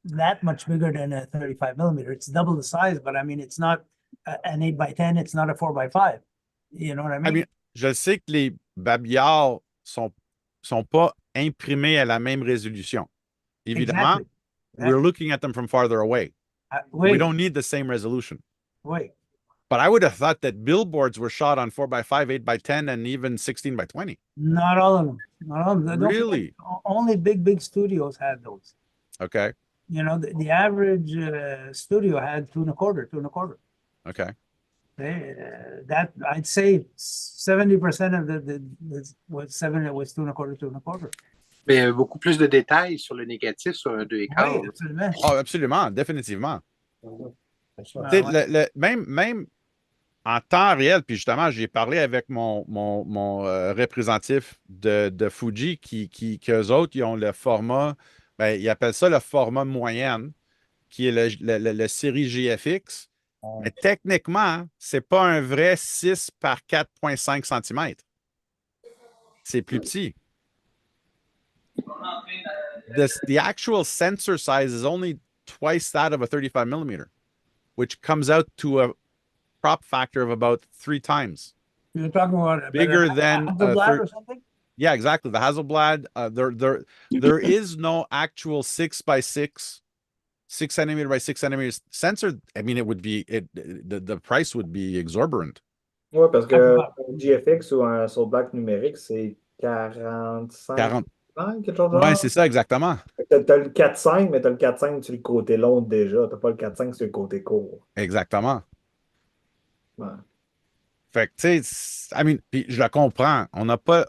that much bigger than a 35 millimeter. It's double the size, but I mean, it's not an 8x10, it's not a 4x5. You know what I mean? I mean, je sais que les babillards sont pas imprimés à la même résolution. Évidemment, Exactly. we're looking at them from farther away. We Wait, don't need the same resolution. wait. But I would have thought that billboards were shot on 4x5, 8x10, and even 16x20. Not all of them. Not all of them. Don't forget, Really? only big studios had those. Okay. The average studio had 2 1/4. Okay. That I'd say 70% of the was 2 1/4. Mais il y avait beaucoup plus de détails sur le négatif sur un 2,4. Oui, absolument. Oh, absolument, définitivement. Ah, Tu sais, ouais. même en temps réel, puis justement, j'ai parlé avec mon représentif de Fuji qu'eux autres, ils ont le format, ben, ils appellent ça le format moyenne, qui est le série GFX. Mais techniquement, c'est pas un vrai 6 par 4,5 cm. c'est plus petit. The actual sensor size is only twice that of a 35 millimeter, which comes out to a crop factor of about 3 times. You're talking about Bigger than a Hasselblad or something? Yeah, exactly. The Hasselblad. There is no actual 6x6, 6 centimeter by 6 centimeters sensor. I mean, the price would be exorbitant. Ouais, parce que un GFX ou un softback numérique, c'est 45 40. quelque chose de Ouais, genre. c'est ça, exactement. T'as le 4-5, mais t'as le 4-5 sur le côté long déjà. T'as pas le 4-5 sur le côté court. Exactement. Ouais. Fait que, tu sais, I mean, puis je la comprends. On n'a pas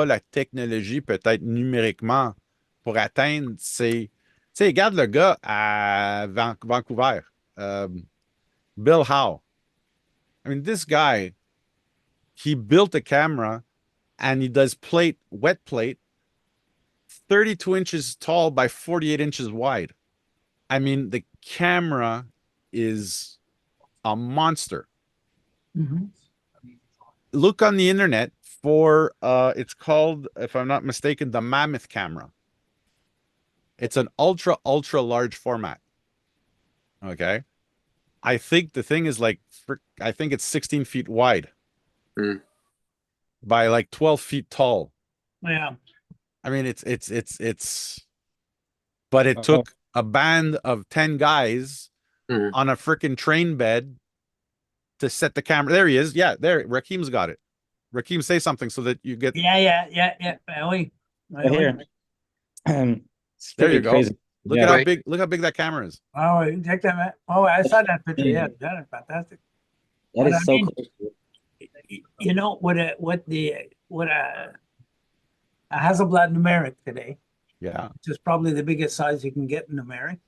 la technologie, peut-être numériquement, pour atteindre ces. Tu sais, regarde le gars à Vancouver, Bill Howe. I mean, this guy, he built a camera and he does wet plate, 32 inches tall by 48 inches wide. I mean, the camera is a monster. Mhm. Look on the internet for it's called, if I'm not mistaken, the Mammoth camera. It's an ultra large format. Okay. I think the thing is I think it's 16 feet wide by like 12 feet tall. Yeah. I mean, but it took a band of 10 guys on a freaking train bed to set the camera. There he is. Yeah, there. Rakeem's got it. Rakeem, say something so that you get. Yeah. Ben oui. Right here. It's There pretty you go. crazy. Look Yeah. at how big that camera is. Oh, exactement. Oh, I saw that picture. Yeah, that is fantastic. That But is I so mean, cool. You know what a Hasselblad numeric today, Yeah. which is probably the biggest size you can get in numeric.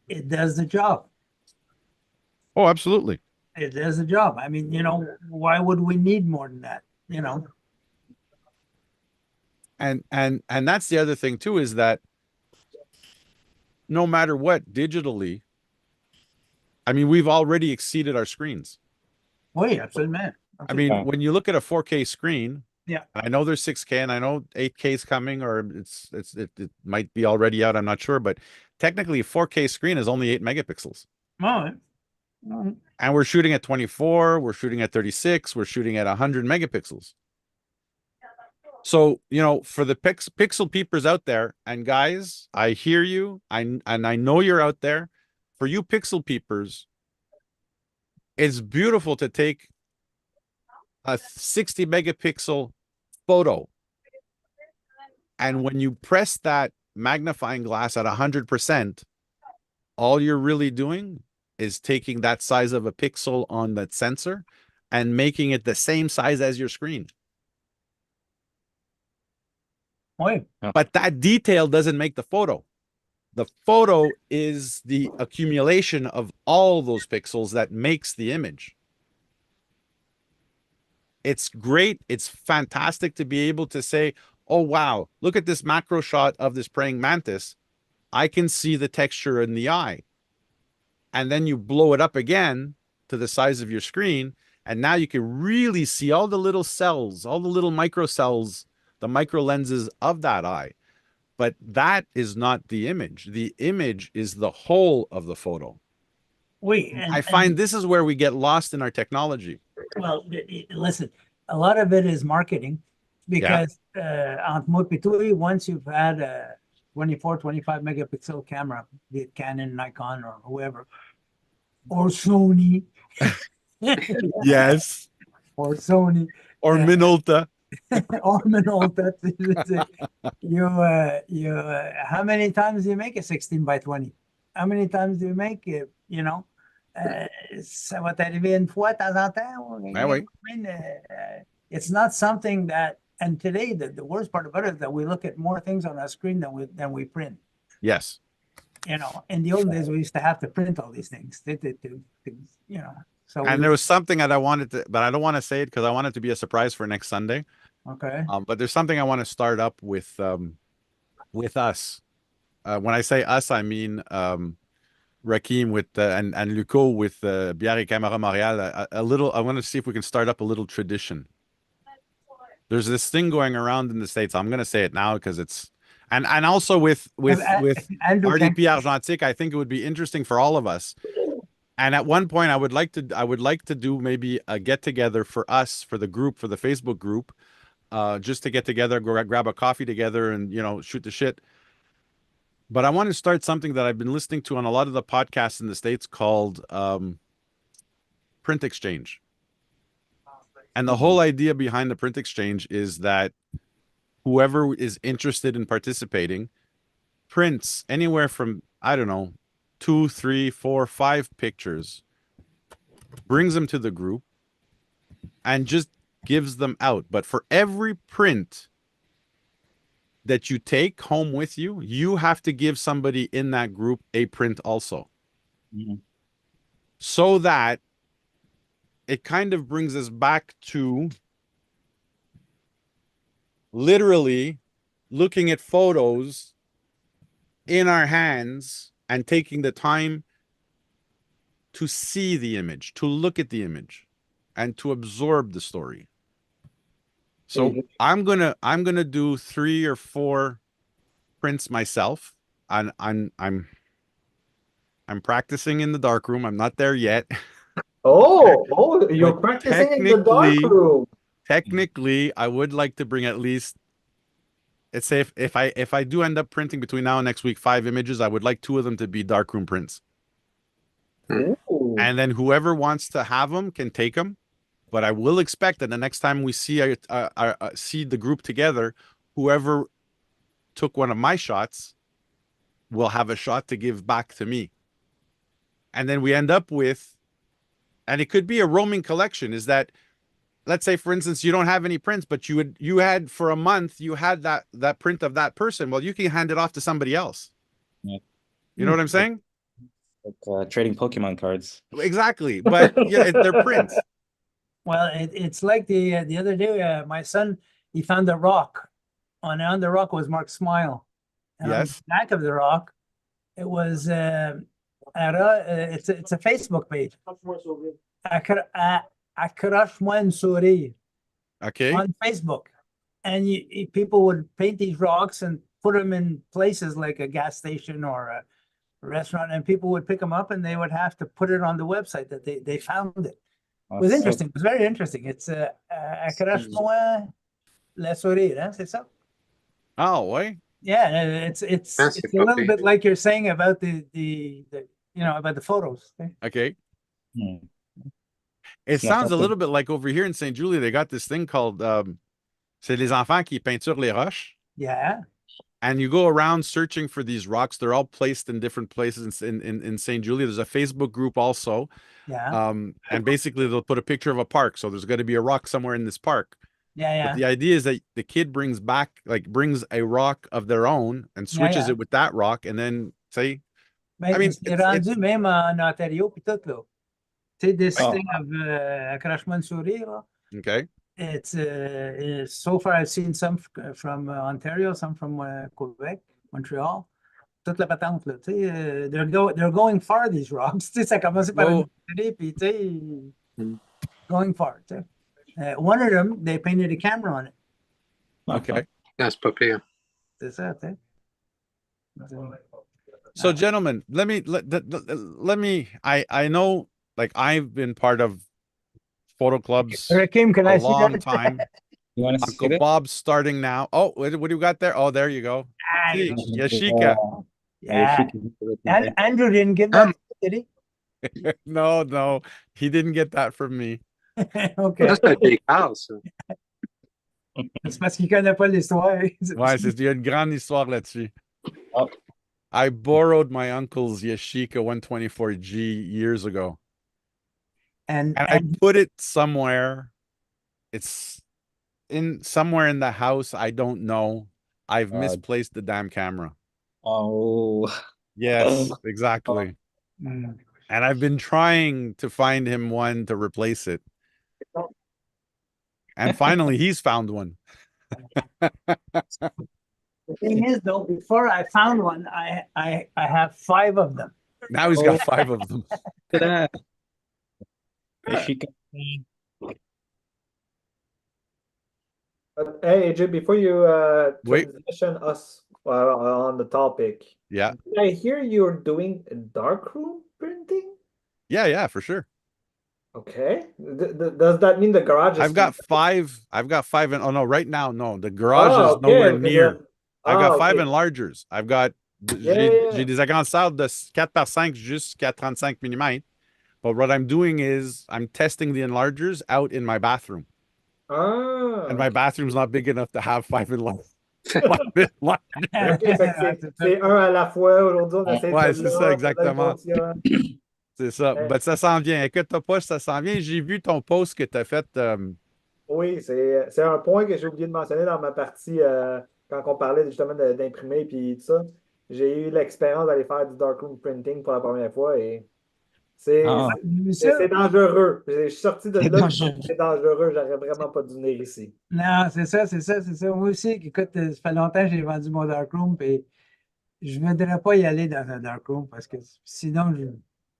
It does the job. Oh, absolutely. It does the job. I mean, why would we need more than that? And that's the other thing too, is that no matter what, digitally, I mean, we've already exceeded our screens. Oui, absolument. I mean, when you look at a 4K screen, Yeah. I know there's 6K and I know 8K is coming, or it might be already out. I'm not sure, but technically a 4K screen is only 8 megapixels. Oh, And we're shooting at 24, we're shooting at 36, we're shooting at 100 megapixels. So, for the pixel peepers out there, and guys, I hear you, and I know you're out there. For you pixel peepers, it's beautiful to take a 60 megapixel photo. And when you press that magnifying glass at 100%, all you're really doing is taking that size of a pixel on that sensor and making it the same size as your screen. oui. But that detail doesn't make the photo. The photo is the accumulation of all those pixels that makes the image. It's great. It's fantastic to be able to say, oh, wow, look at this macro shot of this praying mantis. I can see the texture in the eye. And then you blow it up again to the size of your screen. And now you can really see all the little cells, all the little micro cells, the micro lenses of that eye. But that is not the image. The image is the whole of the photo. Oui, I find this is where we get lost in our technology. Well, listen, a lot of it is marketing because entre moi et toi, once you've had a 24, 25 megapixel camera, be it Canon, Nikon, or whoever, or Sony. Yes. Or Sony. Or Minolta. Or Minolta. How many times do you make a 16 by 20? How many times do you make it, ça va t'arriver une fois de temps en temps. Ben oui. It's not something that, and today the worst part about it is that we look at more things on our screen than we print. Yes. In the old days we used to have to print all these things. So and there was something that I wanted to, but I don't want to say it because I want it to be a surprise for next Sunday. Okay. But there's something I want to start up with us. When I say us, I mean Rakeem with and Luco with Bière et Camera Montréal. A little. I want to see if we can start up a little tradition. There's this thing going around in the States. I'm going to say it now because it's and also with Andrew, RDP Argentique, I think it would be interesting for all of us. And at one point, I would like to do maybe a get together for us, for the group, for the Facebook group, just to get together, grab a coffee together, and shoot the shit. But I want to start something that I've been listening to on a lot of the podcasts in the States called Print Exchange. And the whole idea behind the Print Exchange is that whoever is interested in participating prints anywhere from, I don't know, 2, 3, 4, 5 pictures, brings them to the group, and just gives them out. But for every print that you take home with you, you have to give somebody in that group a print also. Mhm. So that it kind of brings us back to literally looking at photos in our hands and taking the time to see the image, to look at the image, and to absorb the story. So I'm gonna do 3 or 4 prints myself. I'm practicing in the darkroom. I'm not there yet. You're But practicing in the dark room. Technically, I would like to bring at least, let's say if I do end up printing between now and next week 5 images, I would like 2 of them to be darkroom prints. Ooh. And then whoever wants to have them can take them. But I will expect that the next time we see the group together, whoever took one of my shots will have a shot to give back to me. And then we end up with, and it could be a roaming collection, is that, let's say, for instance, you don't have any prints, but you had for a month, you had that print of that person. Well, you can hand it off to somebody else. Yeah. You know what I'm saying? Like trading Pokemon cards. Exactly. But yeah, they're prints. Well, it's like the other day, my son, he found a rock. On the rock was marked smile. And on Yes. the back of the rock, it was it's a Facebook page. Accroche-moi un sourire Okay. on Facebook. And people would paint these rocks and put them in places like a gas station or a restaurant, and people would pick them up and they would have to put it on the website that they found it. It was interesting. It was very interesting. It's accroche-moi le sourire, hein, c'est ça? Oh, ouais. Yeah, it's a little bit like you're saying about the about the photos. Okay. Hmm. It sounds a little bit like over here in St. Julie, they got this thing called c'est les enfants qui peinturent les roches. Yeah. And you go around searching for these rocks. They're all placed in different places in St. Julie. There's a Facebook group also. Yeah. And basically they'll put a picture of a park. So there's going to be a rock somewhere in this park. Yeah. But the idea is that the kid brings a rock of their own and switches it with that rock, and then say, I mean, c'est rendu même en Ontario puis tout là. Tu sais, this thing of accroche-moi un sourire. Là. Okay. It's so far I've seen some from Ontario, some from Quebec, Montreal. Toute la patente là. Tu sais, they're going far, these rocks. Tu sais, ça commence par une série puis tu sais, going far. Tu sais. One of them, they painted a camera on it. Okay. That's pas pire. C'est ça, tu sais. So, gentlemen, let me. I know, like, I've been part of photo clubs Rakim, can a I see long that? time. You want to see Uncle it? Bob's starting now. Oh, what do you got there? Oh, there you go. See, Yashika. Yeah. And Andrew didn't give that, did he? No, he didn't get that from me. Okay. Ça, c'est un big house, ça. C'est parce qu'il connaît pas l'histoire. Ouais, il y a une grande histoire là-dessus. Oh. I borrowed my uncle's Yashika 124G years ago. And I put it somewhere. It's somewhere in the house. I don't know. I've misplaced the damn camera. Oh. Yes, exactly. And I've been trying to find him one to replace it. And finally, he's found one. the thing is, though, before I found one, I have 5 of them. Now he's got 5 of them. Look at that. Hey, AJ, before you Wait. transition us on the topic, Yeah. did I hear you're doing darkroom printing? Yeah, for sure. Okay. Does that mean the garage is I've got five in, oh no, right now, no, the garage Ah, is ok, nowhere ok, near. I've got ah, five ok. enlargers. I've got, Yeah, j'ai yeah. des agrandisseurs de 4 par 5 jusqu'à 35 mm. But what I'm doing is I'm testing the enlargers out in my bathroom. Ah, And my ok. bathroom's not big enough to have 5 enlargers. 5 enlargers. Ok, fait que Ah, c'est ça. c'est un à la fois. Aujourd'hui, on essaie de Ouais, c'est ça, là, peut-être exactement. fonctionne. C'est ça. Eh, Ben, ça s'en vient. Écoute-toi pas, ça s'en vient. J'ai vu ton post que tu as fait. oui, c'est un point que j'ai oublié de mentionner dans ma partie quand on parlait justement d'imprimer puis tout ça. J'ai eu l'expérience d'aller faire du darkroom printing pour la première fois et c'est Ah, c'est- J'ai vu c'est- ça. c'est dangereux. Je suis sorti de c'est là, puis dangereux. c'est dangereux. J'aurais vraiment pas dû venir ici. Non, c'est ça, c'est ça, c'est ça. Moi aussi, écoute, ça fait longtemps que j'ai vendu mon darkroom et je ne voudrais pas y aller dans un darkroom parce que sinon,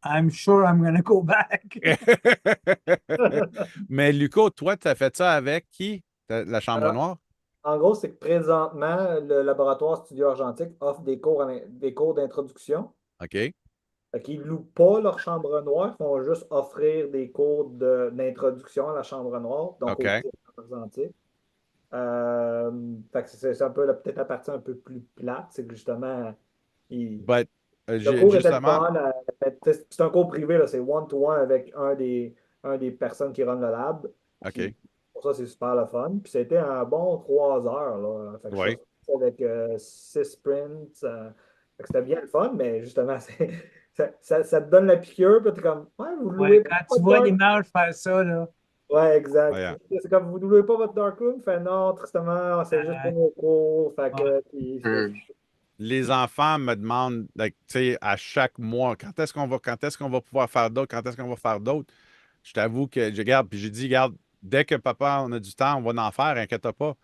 I'm sure I'm gonna go back. Mais Luco, toi, tu as fait ça avec qui? La chambre Alors, noire? en gros, c'est que présentement, le laboratoire Studio Argentique offre des cours d'introduction. OK. Fait qu'ils ne louent pas leur chambre noire, ils font juste offrir des cours d'introduction à la chambre noire, donc au OK. Studio Argentique. Fait que c'est un peu peut-être la partie un peu plus plate, c'est que justement, ils, But, le cours était le justement, fun. C'est un cours privé, là, c'est one-to-one avec un des personnes qui run le lab. Puis OK. pour ça, c'est super le fun. Puis c'était un bon 3 heures. Là. Fait que je suis Oui. sorti avec 6 sprints. Fait que c'était bien le fun, mais justement, ça te donne la piqûre. Puis t'es comme, ouais, vous ne Ouais, louez pas quand tu votre vois dark. l'image faire ça, là, Ouais, exact. Ouais. C'est comme, vous ne louez pas votre darkroom. Fait non, tristement, c'est juste pour euh, nos cours. Fait ouais, que, puis, Hmm. Les enfants me demandent, like, tu sais, à chaque mois, quand est-ce qu'on va pouvoir faire d'autres, quand est-ce qu'on va faire d'autres. Je t'avoue que je garde, puis j'ai dit, regarde, dès que papa, on a du temps, on va en faire, inquiète pas.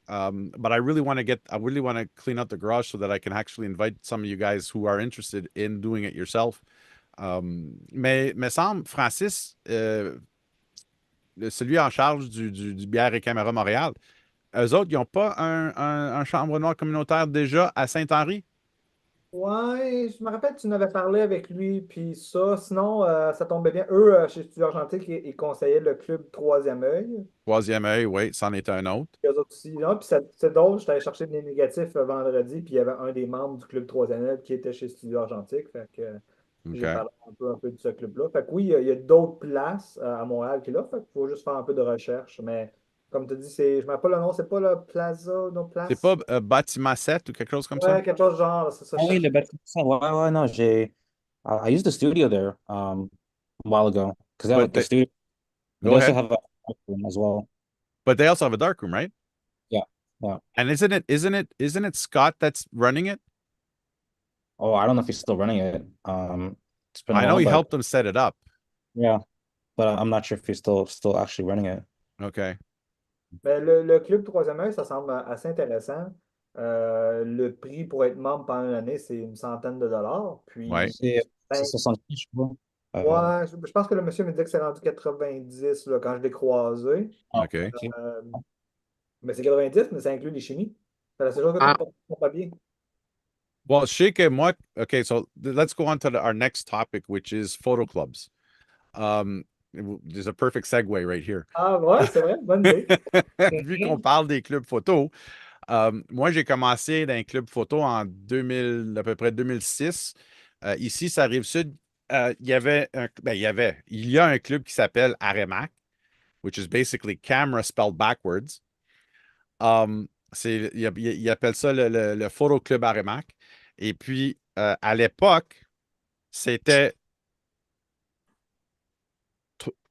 But I really want to clean up the garage so that I can actually invite some of you guys who are interested in doing it yourself. Mais semble, Francis, celui en charge du bière et caméra Montréal, eux autres, ils n'ont pas un chambre noire communautaire déjà à Saint-Henri? Ouais, je me rappelle, tu en avais parlé avec lui, puis ça. Sinon, ça tombait bien. Eux, chez Studio Argentique, ils conseillaient le club Troisième Œil. Troisième œil, oui, c'en est un autre. Eux autres aussi. Non, puis c'est drôle, j'étais allé chercher des négatifs vendredi, puis il y avait un des membres du club Troisième Œil qui était chez Studio Argentique. Fait que j'ai OK. parlé un peu de ce club-là. Fait que oui, il y a d'autres places à Montréal qui là. Fait qu'il faut juste faire un peu de recherche. Mais comme tu dis, je ne me rappelle pas le nom, c'est pas le Plaza, non, C'est Place. pas bâtiment 7 ou quelque chose comme ça? Ouais, quelque chose de genre, c'est ça. Ah oui, le bâtiment. Ouais, ouais, non, I used the studio there a while ago because they have But like a studio. But go they also ahead. have a room as well. But they also have a dark room, right? Yeah, yeah. And isn't it Scott that's running it? Oh, I don't know if he's still running it. It's been a I know while, he but helped them set it up. yeah, but I'm not sure if he's still actually running it. Okay. Mais le club Troisième œil, ça semble assez intéressant. Le prix pour être membre pendant l'année, c'est une centaine de dollars. Ouais. Puis, C'est ben, 70, je crois. ouais, je pense que le monsieur me dit que c'est rendu 90 là, quand je l'ai croisé. Okay. Ok. Euh, mais c'est 90, mais ça inclut les chimies. C'est la seule chose que tu Ah, ne pas bien. Well, Sheikh and what? Okay, so let's go on to our next topic, which is photo clubs. There's a perfect segue right here. Ah ouais, c'est vrai, bonne idée. Vu qu'on parle des clubs photo, moi, j'ai commencé dans un club photo en 2000, à peu près 2006. Ici, ça arrive sud. Il y a un club qui s'appelle Aremac, which is basically camera spelled backwards. Il appelle ça le Photo Club Aremac. Et puis, à l'époque, c'était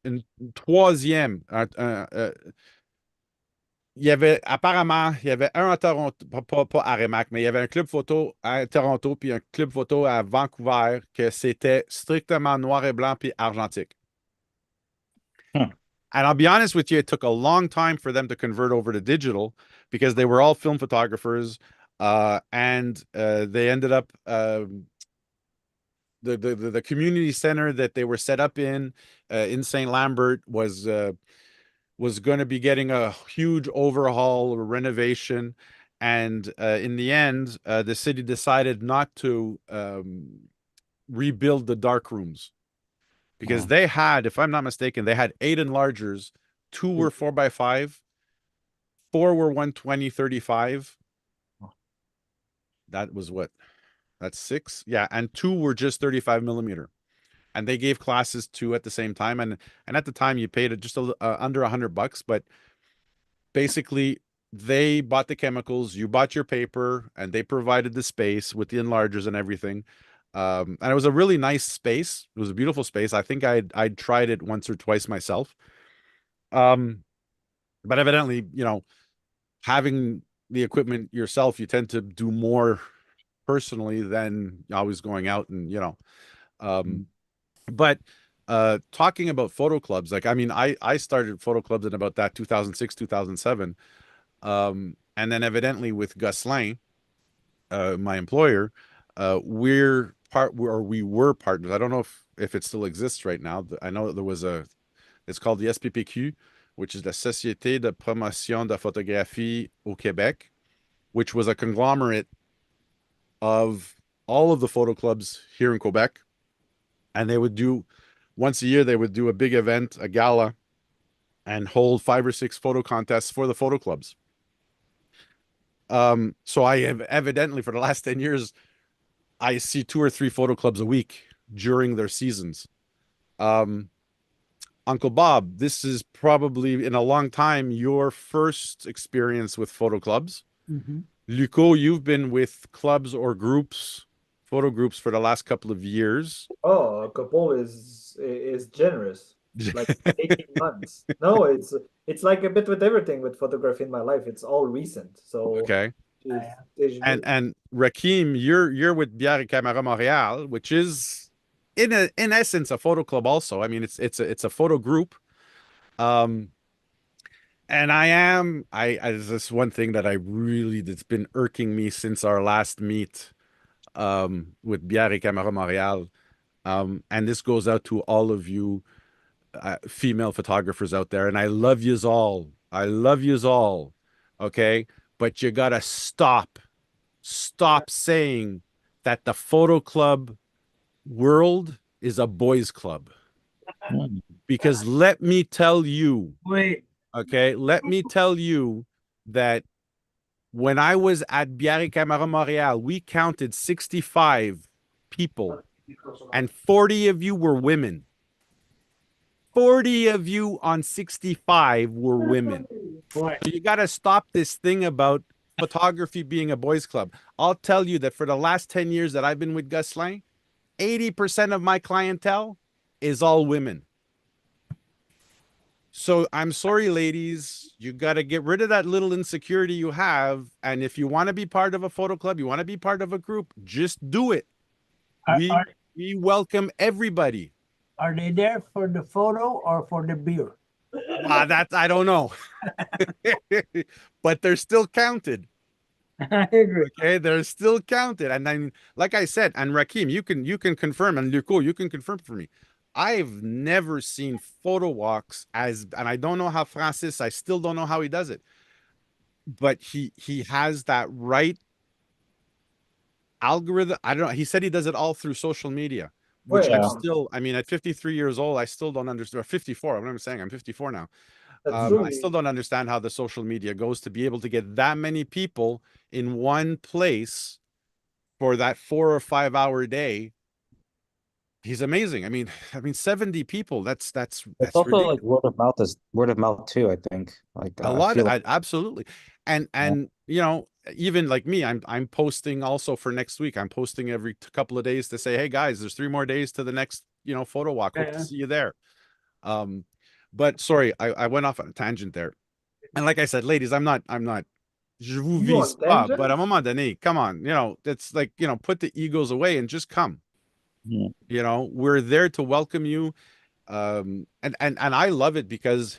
une troisième. Il y avait un à Toronto, pas à Remac, mais il y avait un club photo à Toronto, puis un club photo à Vancouver, que c'était strictement noir et blanc, puis argentique. Hmm. And I'll be honest with you, it took a long time for them to convert over to digital because they were all film photographers, and they ended up the community center that they were set up in Saint Lambert was was going to be getting a huge overhaul or renovation. And in the end, the city decided not to rebuild the dark rooms because they had, if I'm not mistaken, they had 8 enlargers. 2 were 4x5, 4 were 120/35. That was what? That's 6. Yeah. And 2 were just 35mm. And they gave classes 2 at the same time. And at the time you paid just under $100, but basically they bought the chemicals, you bought your paper, and they provided the space with the enlargers and everything. And it was a really nice space. It was a beautiful space. I think I'd tried it once or twice myself. But evidently, having the equipment yourself, you tend to do more personally than always going out and, but talking about photo clubs, like, I mean, I started photo clubs in about that 2006, 2007. And then evidently with Gosselin, my employer, we were partners. I don't know if it still exists right now. I know there was it's called the SPPQ, which is la Société de Promotion de la Photographie au Québec, which was a conglomerate of all of the photo clubs here in Quebec. And they would do, once a year, they would do a big event, a gala, and hold 5 or 6 photo contests for the photo clubs. So I have evidently, for the last 10 years, I see 2 or 3 photo clubs a week during their seasons. Uncle Bob, this is probably in a long time your first experience with photo clubs. Luco, you've been with clubs or groups, photo groups, for the last couple of years. Oh, a couple is generous. Like 18 months. No, it's like a bit with everything with photography in my life. It's all recent. So Okay. and And Rakim, you're with Bière et Camera Montréal, which is in essence a photo club also. I mean, it's a photo group. And this one thing that that's been irking me since our last meet with Bière et Camera Montréal. And this goes out to all of you female photographers out there, and I love yous all. I love yous all. Okay. But you gotta stop saying that the photo club world is a boys club. Because let me tell you, let me tell you that when I was at Bière et Camera Montréal, we counted 65 people, and 40 of you were women. 40 of you on 65 were women. So you got to stop this thing about photography being a boys club. I'll tell you that for the last 10 years that I've been with Gosselin, 80% of my clientele is all women. So I'm sorry, ladies, you got to get rid of that little insecurity you have. And if you want to be part of a photo club, you want to be part of a group, just do it. We welcome everybody. Are they there for the photo or for the beer? That I don't know. But they're still counted. I agree. Okay, they're still counted. And then, like I said, and Rakim, you can confirm, and Luco, you can confirm for me. I've never seen photo walks and I don't know how Francis, I still don't know how he does it, but he has that right algorithm. I don't know. He said he does it all through social media, which I'm still, I mean, at 53 years old, I still don't understand, or 54. What I'm saying, I'm 54 now. I still don't understand how the social media goes to be able to get that many people in one place for that 4 or 5 hour day. He's amazing. I mean, 70 people. That's It's also ridiculous. like word of mouth too, I think. Like A lot of absolutely. And even like me, I'm posting also for next week. I'm posting every couple of days to say, hey guys, there's 3 more days to the next, photo walk. Hope to see you there. But sorry, I went off on a tangent there. And like I said, ladies, I'm not je vous vise pas, but à un moment donné, come on, it's like, put the egos away and just come. We're there to welcome you. And I love it because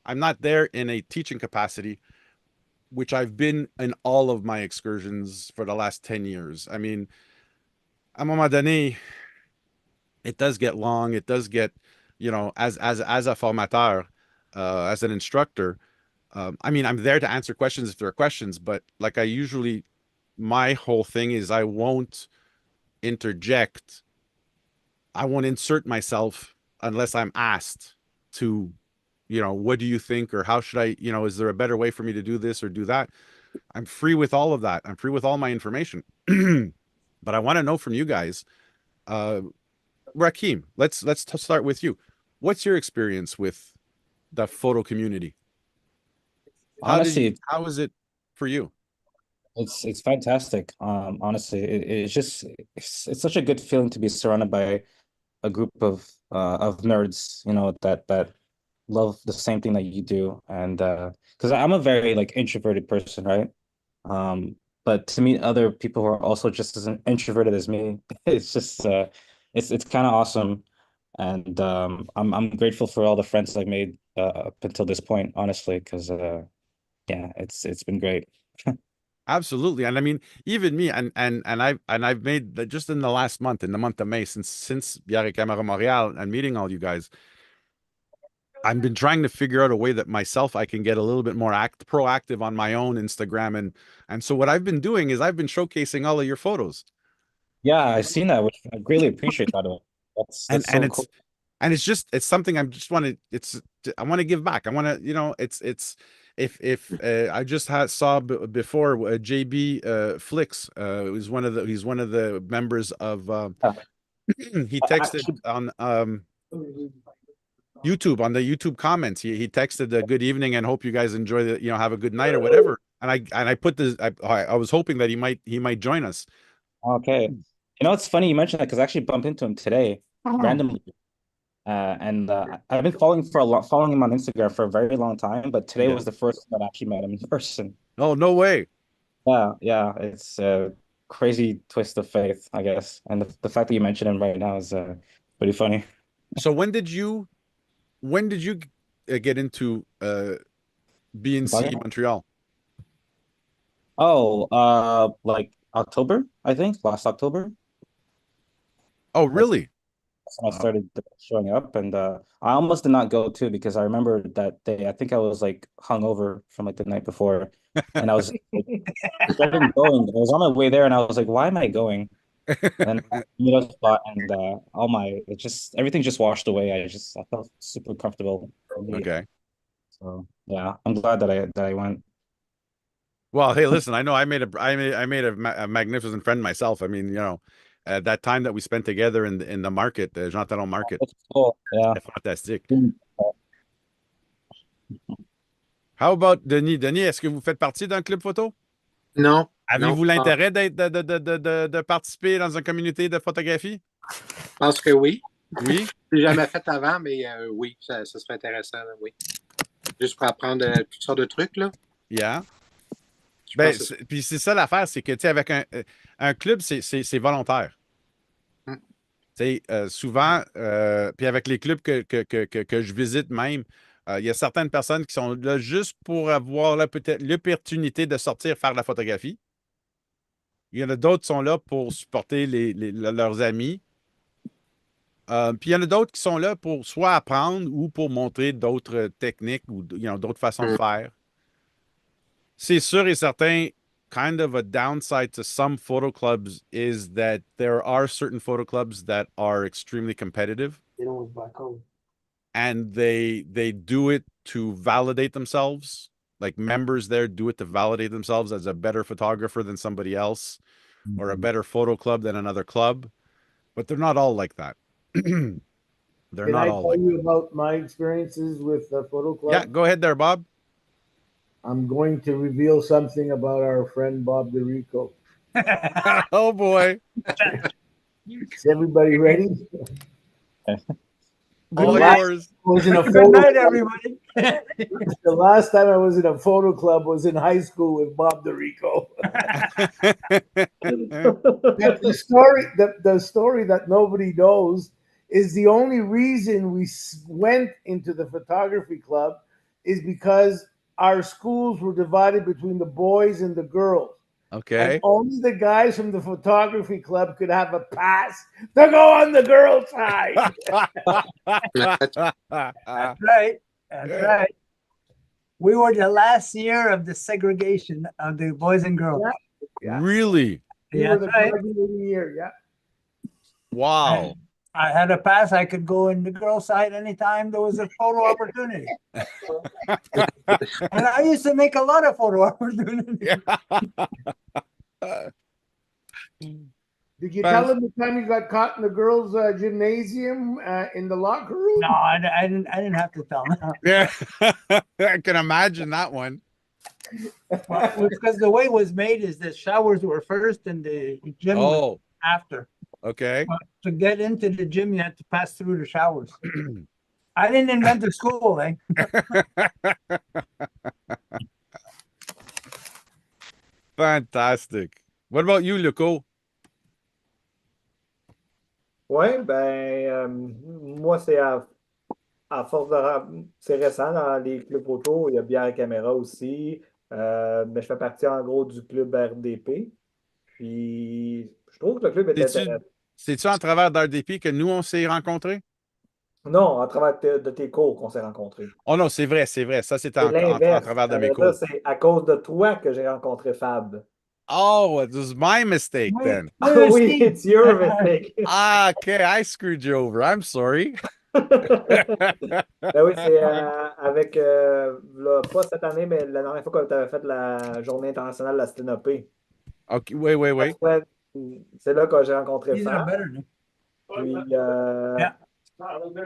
I'm not there in a teaching capacity, which I've been in all of my excursions for the last 10 years. I mean, à un moment donné, it does get long. It does get, as a formateur, as an instructor, I mean, I'm there to answer questions if there are questions, but like my whole thing is I won't interject. I won't insert myself unless I'm asked to, what do you think, or how should I, is there a better way for me to do this or do that? I'm free with all of that. I'm free with all my information. But I want to know from you guys, Rakeem, let's start with you. What's your experience with the photo community? Honestly, how is it for you? it's fantastic. Honestly, it's just it's such a good feeling to be surrounded by a group of nerds, that love the same thing that you do. And because I'm a very like introverted person, right? But to meet other people who are also just as introverted as me, it's just it's kind of awesome. And I'm grateful for all the friends I've made up until this point, honestly, because yeah, it's been great. Absolutely. And I mean, even me, and I've made just in the last month, in the month of May, since Bière Camera Montréal and meeting all you guys, I've been trying to figure out a way that myself I can get a little bit more proactive on my own Instagram, and so what I've been doing is I've been showcasing all of your photos. Yeah, I've seen that, which I greatly appreciate, by the way. and That's so it's cool. and it's something I want to give back. I want to, it's if I just saw before JB Flicks, he's one of the members of Yeah. he texted Actually, on YouTube, on the YouTube comments. He texted a good evening and hope you guys enjoy have a good night or whatever. And I put this, I was hoping that he might join us. okay. It's funny you mentioned that because I actually bumped into him today randomly. And I've been following him on Instagram for a very long time, but today Yeah. was the first time I actually met him in person. Oh, no way. Yeah, it's a crazy twist of fate, I guess. And the fact that you mentioned him right now is pretty funny. So when did you get into BNC Montreal? Oh, like October, I think, last October. Oh, really? That's when I started showing up, and I almost did not go too because I remember that day. I think I was like hungover from like the night before, and I was like, started going. I was on my way there, and I was like, "Why am I going?" And then I meet a spot, and everything just washed away. I felt super comfortable. Okay. So yeah, I'm glad that I went. Well, hey, listen, I know I made a magnificent friend myself. I mean, that time that we spent together in the market, the Jean Talon market, That's cool. Yeah. c'était fantastique. How about Denis? Denis, est-ce que vous faites partie d'un club photo? Non. Avez-vous non. l'intérêt de participer dans une communauté de photographie? Je pense que oui. Oui? Je l'ai jamais fait avant, mais oui, ça serait intéressant, là, oui. Juste pour apprendre toutes sortes de trucs, là. Yeah. Je Ben, pense que puis c'est ça l'affaire, c'est que, tu sais, avec un club, c'est volontaire. Hmm. Tu sais, souvent, puis avec les clubs que je visite même, il y a certaines personnes qui sont là juste pour avoir peut-être l'opportunité de sortir faire de la photographie. Il y en a d'autres qui sont là pour supporter leurs amis. Puis il y en a d'autres qui sont là pour soit apprendre ou pour montrer d'autres techniques ou d'autres façons de faire. C'est sûr et certain, kind of a downside to some photo clubs is that there are certain photo clubs that are extremely competitive. And they do it to validate themselves. Like members there do it to validate themselves as a better photographer than somebody else or a better photo club than another club. But they're not all like that. They're Can not I all tell like you that. about my experiences with the photo club? Yeah, go ahead there, Bob. I'm going to reveal something about our friend Bob DeRico. Oh boy. Is everybody ready? All night. yours. Was in a Good photo night, club. everybody. The last time I was in a photo club was in high school with Bob DeRico. But the story that nobody knows is the only reason we went into the photography club is because our schools were divided between the boys and the girls. Okay. And only the guys from the photography club could have a pass to go on the girls' side. That's right. That's right. We were the last year of the segregation of the boys and girls. Yeah. Really? We Yeah, were the that's right. graduating year. Yeah. Wow. I had a pass. I could go in the girls' side anytime there was a photo opportunity. And I used to make a lot of photo opportunities. Did you But- tell him the time you got caught in the girls' gymnasium in the locker room? No, I didn't have to tell them. Yeah. I can imagine that one. Well, it's because the way it was made is the showers were first and the gym was Oh, after. okay. But to get into the gym, you had to pass through the showers. I didn't invent the school, eh? Fantastic. What about you, Luco? Ouais, moi, à force c'est récent dans les clubs auto, il y a Bière et Caméra aussi. Mais je fais partie en gros du club RDP. Puis je trouve que le club est intéressant. C'est-tu en travers d'RDP que nous, on s'est rencontrés? Non, à travers de tes cours qu'on s'est rencontrés. Oh non, c'est vrai, c'est vrai. Ça, c'était C'est en l'inverse. travers de À mes vrai dire, cours. c'est à cause de toi que j'ai rencontré Fab. Oh, it was my mistake Oui, then. oui Oui, aussi. it's your mistake. Ah, okay, I screwed you over. I'm sorry. Ben oui, c'est avec, pas cette année, mais la dernière fois que tu avais fait la journée internationale de la sténopée. OK, oui, oui, oui. Ouais, c'est là que j'ai rencontré These are Fab. better. No? Puis, Yeah.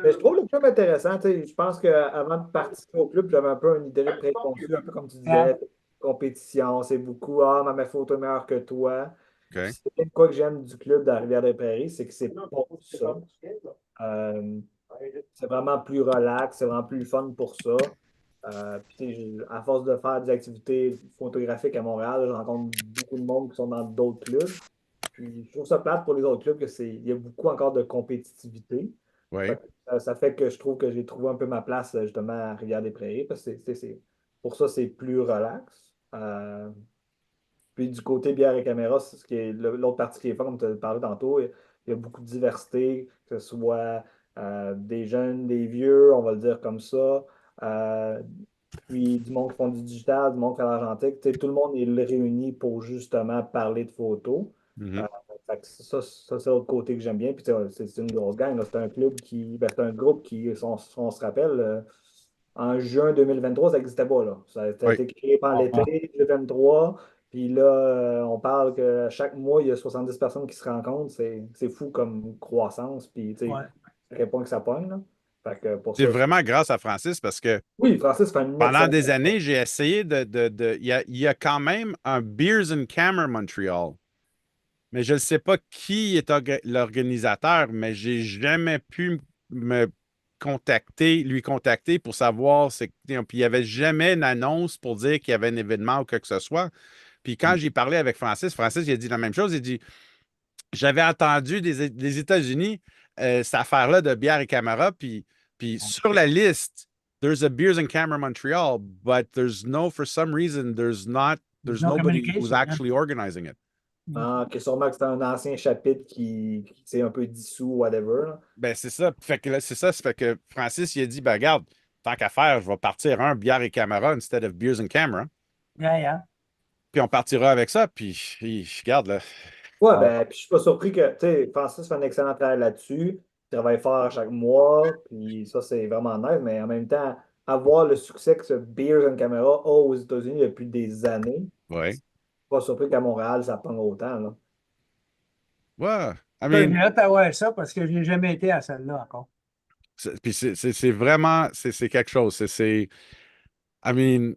mais je trouve le club intéressant. Tu sais, je pense qu'avant de participer au club, j'avais un peu une idée préconçue, un peu comme tu disais, compétition, c'est beaucoup, ah, ma photo est meilleure que toi. OK. C'est quoi que j'aime du club de la Rivière-des-Prairies, c'est que c'est pas ça. Euh, c'est vraiment plus relax, c'est vraiment plus fun pour ça. Puis, tu sais, à force de faire des activités photographiques à Montréal, je rencontre beaucoup de monde qui sont dans d'autres clubs. Puis je trouve ça plate pour les autres clubs il y a beaucoup encore de compétitivité. Oui. Ça fait que je trouve que j'ai trouvé un peu ma place justement à Rivière-des-Prairies parce que pour ça, c'est plus relax. Puis du côté bière et caméra, c'est ce qui est l'autre partie qui est fun, comme tu as parlé tantôt, il y a beaucoup de diversité, que ce soit des jeunes, des vieux, on va le dire comme ça. Euh, Puis du monde qui font du digital, du monde qui fait l'argentique. Tu sais, tout le monde est réuni pour justement parler de photos. Mhm. Fait que ça c'est l'autre côté que j'aime bien. Puis tu sais, c'est une grosse gang, là. C'est un club c'est un groupe qui, on se rappelle, en juin 2023, ça n'existait pas, là. Ça a Oui. été créé pendant l'été 2023. Puis là, on parle que chaque mois, il y a 70 personnes qui se rencontrent. C'est fou comme croissance. Puis, tu sais, Ouais. à quel point que ça pogne, là. Fait que pour C'est ça, vraiment grâce à Francis parce que oui, Francis fait une pendant excellente des années, j'ai essayé il y a quand même un Beers and Camera Montreal. Mais je ne sais pas qui est l'organisateur, mais j'ai jamais pu me lui contacter pour savoir. Puis il n'y avait jamais une annonce pour dire qu'il y avait un événement ou quoi que ce soit. Puis quand j'ai parlé avec Francis, Francis, il a dit la même chose. Il dit, j'avais entendu des États-Unis cette affaire-là de bière et caméra, puis sur la liste, there's a Beers and Camera Montreal, but for some reason, there's There's no nobody who's communication, yeah. actually organizing it. Que sûrement que c'est un ancien chapitre qui s'est un peu dissous, whatever, là. Ben, c'est ça. Fait que là, c'est ça. Ça fait que Francis, il a dit, ben, regarde, tant qu'à faire, je vais partir un bière et caméra instead of beers and camera. Yeah, yeah. Puis on partira avec ça. Puis, regarde, là. Ouais, ben, puis je suis pas surpris que, tu sais, Francis fait un excellent travail là-dessus. Il travaille fort à chaque mois, puis ça, c'est vraiment nice, mais en même temps, avoir le succès que ce Beers and Camera a aux États-Unis depuis des années, Ouais. pas surpris qu'à Montréal, ça prenne autant, là. Ouais. I J'ai mean, hâte d'avoir ça parce que je n'ai jamais été à celle-là encore. puis c'est vraiment, c'est quelque chose. I mean,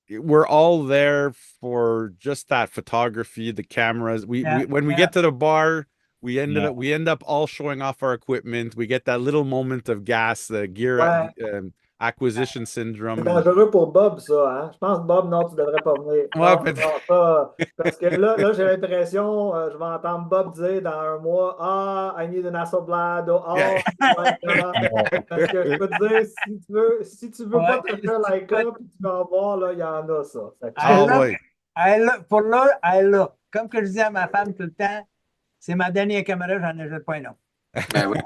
we're all there for just that photography, the cameras. When we get to the bar, we end up all showing off our equipment. We get that little moment of gas, the gear Ouais. acquisition C'est syndrome. dangereux pour Bob, ça, hein? Je pense, Bob, non, tu devrais pas venir. Ouais, Non, non, ça, parce que là j'ai l'impression, je vais entendre Bob dire dans un mois, ah, I need an Hasselblad, oh, Yeah. my God. Parce que je peux te dire, si tu veux pas te faire like up, puis tu vas en voir, là, il y en a, ça. Fait que- Ah ouais. Pour là, I look. Comme que je dis à ma femme tout le temps, c'est ma dernière caméra, j'en ai pas un autre. Ben oui.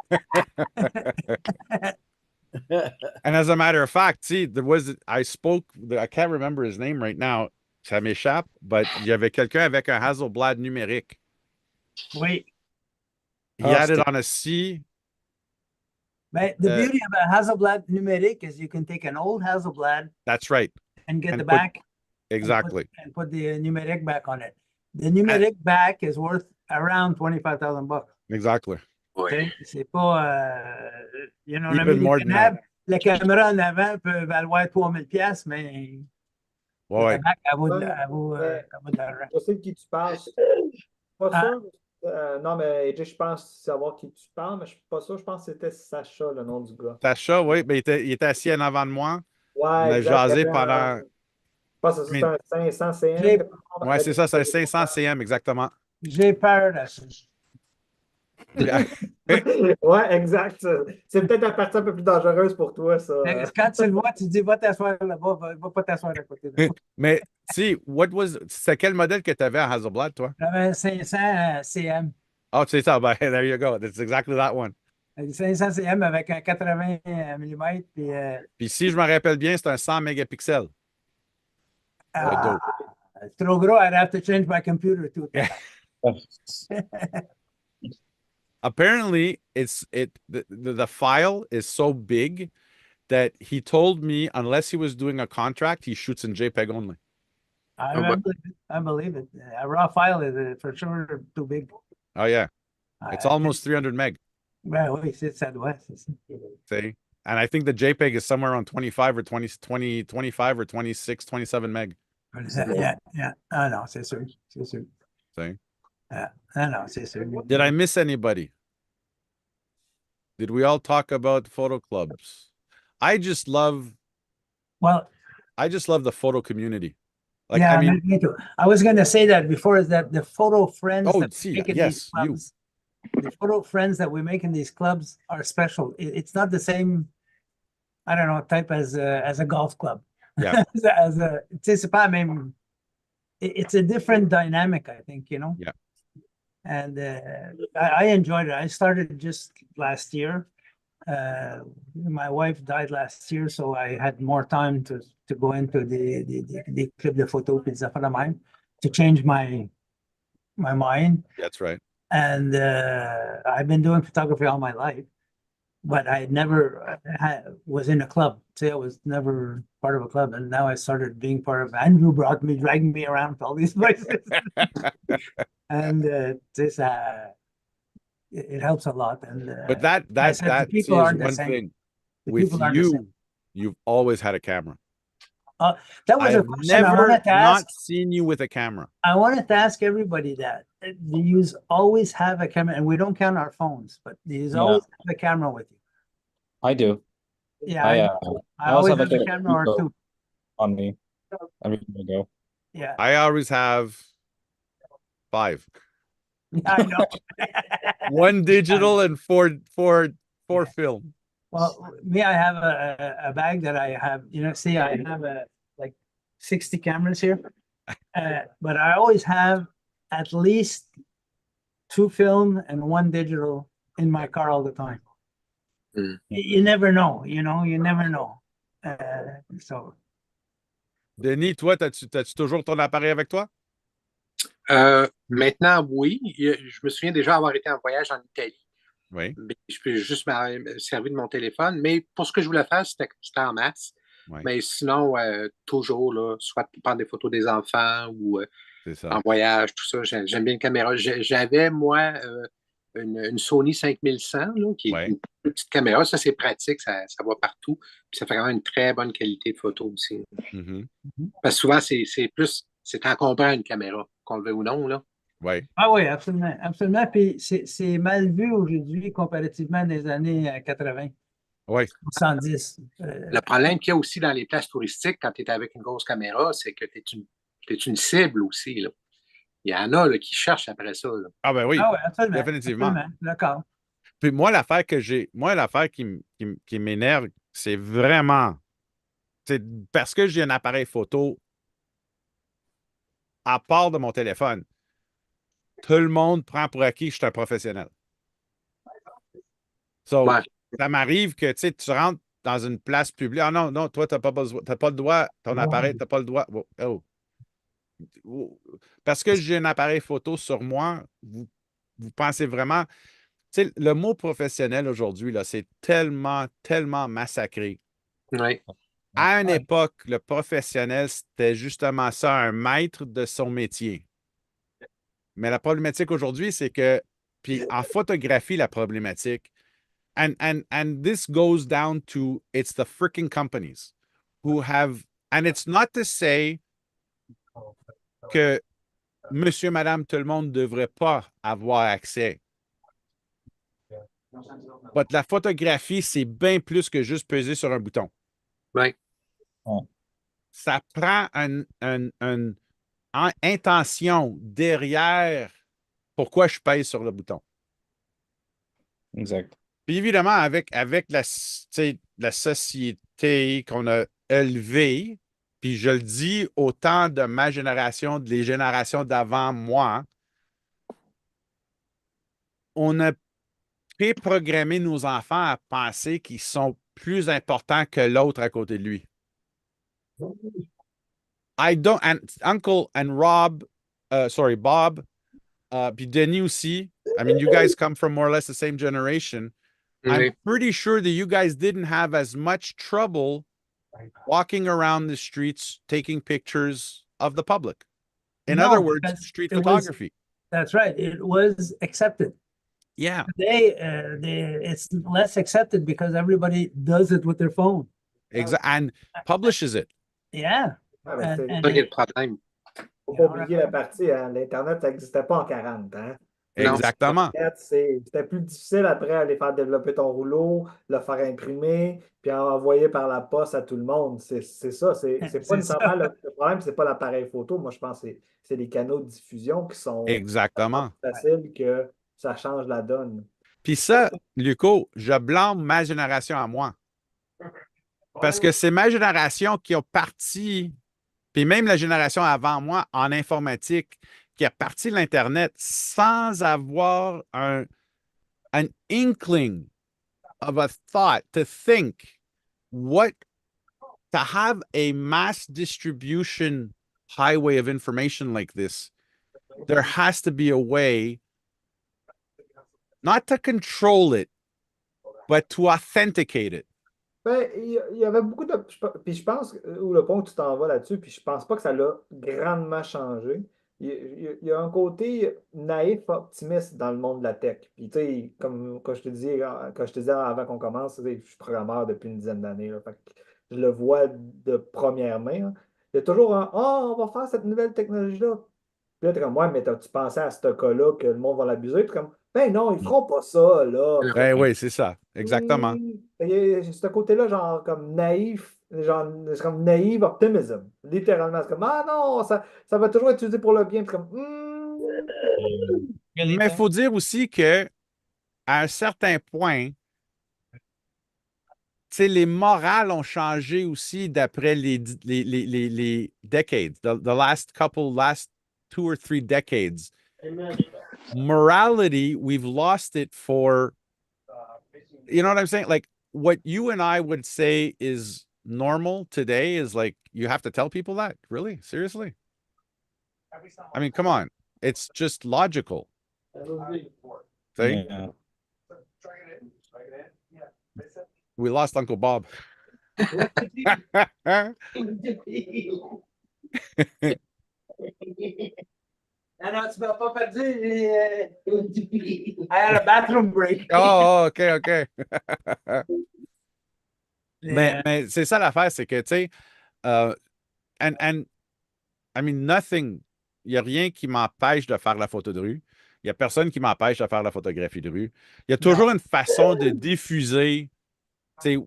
And as a matter of fact, see, I can't remember his name right now, ça m'échappe, but il y avait quelqu'un avec un Hasselblad numérique. Oui. He had it on a C. But the beauty of a Hasselblad numeric is you can take an old Hasselblad That's right. and get And the put- back Exactly. and put the numeric back on it. The numeric back is worth around $25,000. Exactly. Okay? C'est pas, you know what I Even mean? more You than can have la caméra en avant peut valoir 3 000 $, mais Ouais, la back, elle vaut Ouais, elle vaut mais- de l'argent. Je sais de qui tu parles. Pas Ah. sûr. Non, mais AJ, je pense savoir qui tu parles, mais je suis pas sûr. Je pense que c'était Sacha, le nom du gars. Sacha, oui, mais il était assis en avant de moi. Ouais, On a exact. jasé Il y avait pendant. Je pense que c'était un 500 CM. J'ai- Ouais, c'est ça, c'est un 500 CM, exactement. J'ai peur de ça. Ouais, exact. C'est peut-être la partie un peu plus dangereuse pour toi, ça. Quand tu le vois, tu te dis, va t'asseoir là-bas, va pas t'asseoir à côté de moi. Mais, si, c'était quel modèle que tu avais à Hasselblad, toi? J'avais un 500 CM. Oh, c'est ça. Ben, there you go. That's exactly that one. Un 500 CM avec un 80 mm. Puis, Puis si je me rappelle bien, c'est un 100 mégapixels. ah, dos. trop gros, I'd have to change my computer too. Apparently, the file is so big that he told me unless he was doing a contract, he shoots in JPEG only. I believe it. A raw file is for sure too big. Oh, yeah. It's almost 300 meg. Ben oui, c'est ça doit. See? And I think the JPEG is somewhere on 25 or 25 or 26, 27 meg. Yeah. Ah non, c'est sûr. C'est sûr. See? Ah non, c'est sûr. Did I miss anybody? Did we all talk about photo clubs? I just love Well, the photo community. Like, yeah, I mean, me too. I was going to say that before is that the photo friends Oh, that see, we make in yes, these you. clubs, the photo friends that we make in these clubs are special. It's not the same, I don't know, type as a golf club. Yeah. C'est pas même. It's a different dynamic, I think, you know. Yeah. And I enjoyed it. I started just last year. My wife died last year, so I had more time to go into the club de photo puis des affaires de même, to change my mind. That's right. And I've been doing photography all my life, but I never was in a club. See, I was never part of a club, and now I started being part of. Andrew dragged me around to all these places, and it helps a lot. And But that I said, the see, people is aren't the one same. thing. The With people aren't the you, same. you've always had a camera. That was a I've question I never wanted to ask. not seen you with a camera. I wanted to ask everybody that. Do you always have a camera? And we don't count our phones, but do you Yeah. always have a camera with you? I do. Yeah, I I always always have have like a a camera or easel two. on me everywhere I go. Yeah, I always have 5. I know. 1 digital and 4 film. Well, me, I have a bag that I have, see, I have like 60 cameras here. But I always have at least 2 film and 1 digital in my car all the time. Mm. You never know, you never know. So Denis, toi, t'as-tu toujours ton appareil avec toi? Maintenant, oui. Je me souviens déjà avoir été en voyage en Italie. Oui. Mais je peux juste me servir de mon téléphone. Mais pour ce que je voulais faire, c'était en masse. Oui. Mais sinon, toujours, là, soit pour prendre des photos des enfants ou C'est ça. en voyage, tout ça. J'aime bien une caméra. J'avais, moi, une Sony 5100, là, qui est une petite caméra. Ça, c'est pratique. Ça va partout. Puis ça fait quand même une très bonne qualité de photo aussi. Mhm. Parce que souvent, c'est encombrant une caméra, qu'on le veuille ou non, là. Oui. ah oui, absolument, absolument. Puis c'est mal vu aujourd'hui comparativement des années 80, Oui. 70. Le problème qu'il y a aussi dans les places touristiques quand tu es avec une grosse caméra, c'est que tu es une cible aussi, là. Il y en a là, qui cherchent après ça, là. Ah ben oui, Ah oui, absolument. définitivement. Absolument, d'accord. Puis moi, l'affaire qui m'énerve, c'est vraiment, c'est parce que j'ai un appareil photo à part de mon téléphone. Tout le monde prend pour acquis que je suis un professionnel. So, Ouais. ça m'arrive que tu rentres dans une place publique. Ah non, non, toi, tu n'as pas besoin, t'as pas le droit, ton appareil, tu n'as pas le droit. Oh. Parce que j'ai un appareil photo sur moi, vous pensez vraiment. Tu sais, le mot professionnel aujourd'hui, là, c'est tellement, tellement massacré. Oui. À une époque, le professionnel, c'était justement ça, un maître de son métier. Mais la problématique aujourd'hui, c'est que, puis en photographie, la problématique, and this goes down to it's the freaking companies who have, and it's not to say que monsieur, madame, tout le monde ne devrait pas avoir accès. But la photographie, c'est bien plus que juste peser sur un bouton. Oui. Ça prend une intention derrière pourquoi je pèse sur le bouton. Exact. Puis évidemment, avec la, tu sais, la société qu'on a élevée, puis je le dis autant de ma génération, des générations d'avant moi, on a préprogrammé nos enfants à penser qu'ils sont plus importants que l'autre à côté de lui. I don't, and Uncle and Rob, Bob, puis Denis aussi. I mean, you guys come from more or less the same generation. I'm Oui. pretty sure that you guys didn't have as much trouble walking around the streets taking pictures of the public. In No, other words, because street it was- photography. That's right. It was accepted. Yeah, Today, it's less accepted because everybody does it with their phone. exactly. And publishes it. Yeah. Ah, mais And- c'est- and Ça qui est it- le problème. Faut pas oublier la partie, hein, l'Internet, ça n'existait pas en 40 ans. Non. Exactement. C'était plus difficile après aller faire développer ton rouleau, le faire imprimer, puis envoyer par la poste à tout le monde. C'est ça. C'est pas C'est nécessairement ça. le problème, c'est pas l'appareil photo. Moi, je pense que c'est les canaux de diffusion qui sont Exactement. faciles que ça change la donne. Puis ça, Luco, je blâme ma génération à moi. Parce que c'est ma génération qui a parti, puis même la génération avant moi en informatique, qui a parti l'Internet sans avoir an inkling of a thought to think what to have a mass distribution highway of information like this. There has to be a way not to control it, but to authenticate it. Ben, il y avait beaucoup de. Puis je pense, où le point que tu t'en vas là-dessus, puis je pense pas que ça l'a grandement changé. Il y a un côté naïf, optimiste dans le monde de la tech. Puis tu sais, comme quand je te disais, avant qu'on commence, tu sais, je suis programmeur depuis une dizaine d'années. Là. Fait que je le vois de première main. Hein. Il y a toujours un on va faire cette nouvelle technologie-là. Puis là, t'es comme, ouais, mais tu pensé à ce cas-là que le monde va l'abuser? Puis comme, ben non, ils feront pas ça, là. Ben oui, c'est ça. Exactement. Il y a ce côté-là, genre, comme naïf, genre, c'est comme naïve optimism. Littéralement, c'est comme, ah non, ça va toujours être utilisé pour le bien. Puis comme, Mais il faut dire aussi que à un certain point, tu sais, les morales ont changé aussi d'après les decades, the last 2 or 3 decades. Morality, we've lost it for, you know what I'm saying? Like what you and I would say is normal today is like, you have to tell people that? Really? Seriously? I mean, come on. It's just logical. See? Yeah. We lost Uncle Bob. Non, non, tu m'as pas perdu. I had a bathroom break. Oh, OK, OK. Yeah. Mais c'est ça l'affaire, c'est que, tu sais, and I mean, nothing, il n'y a rien qui m'empêche de faire la photo de rue. Il n'y a personne qui m'empêche de faire la photographie de rue. Il y a toujours une façon de diffuser, tu sais,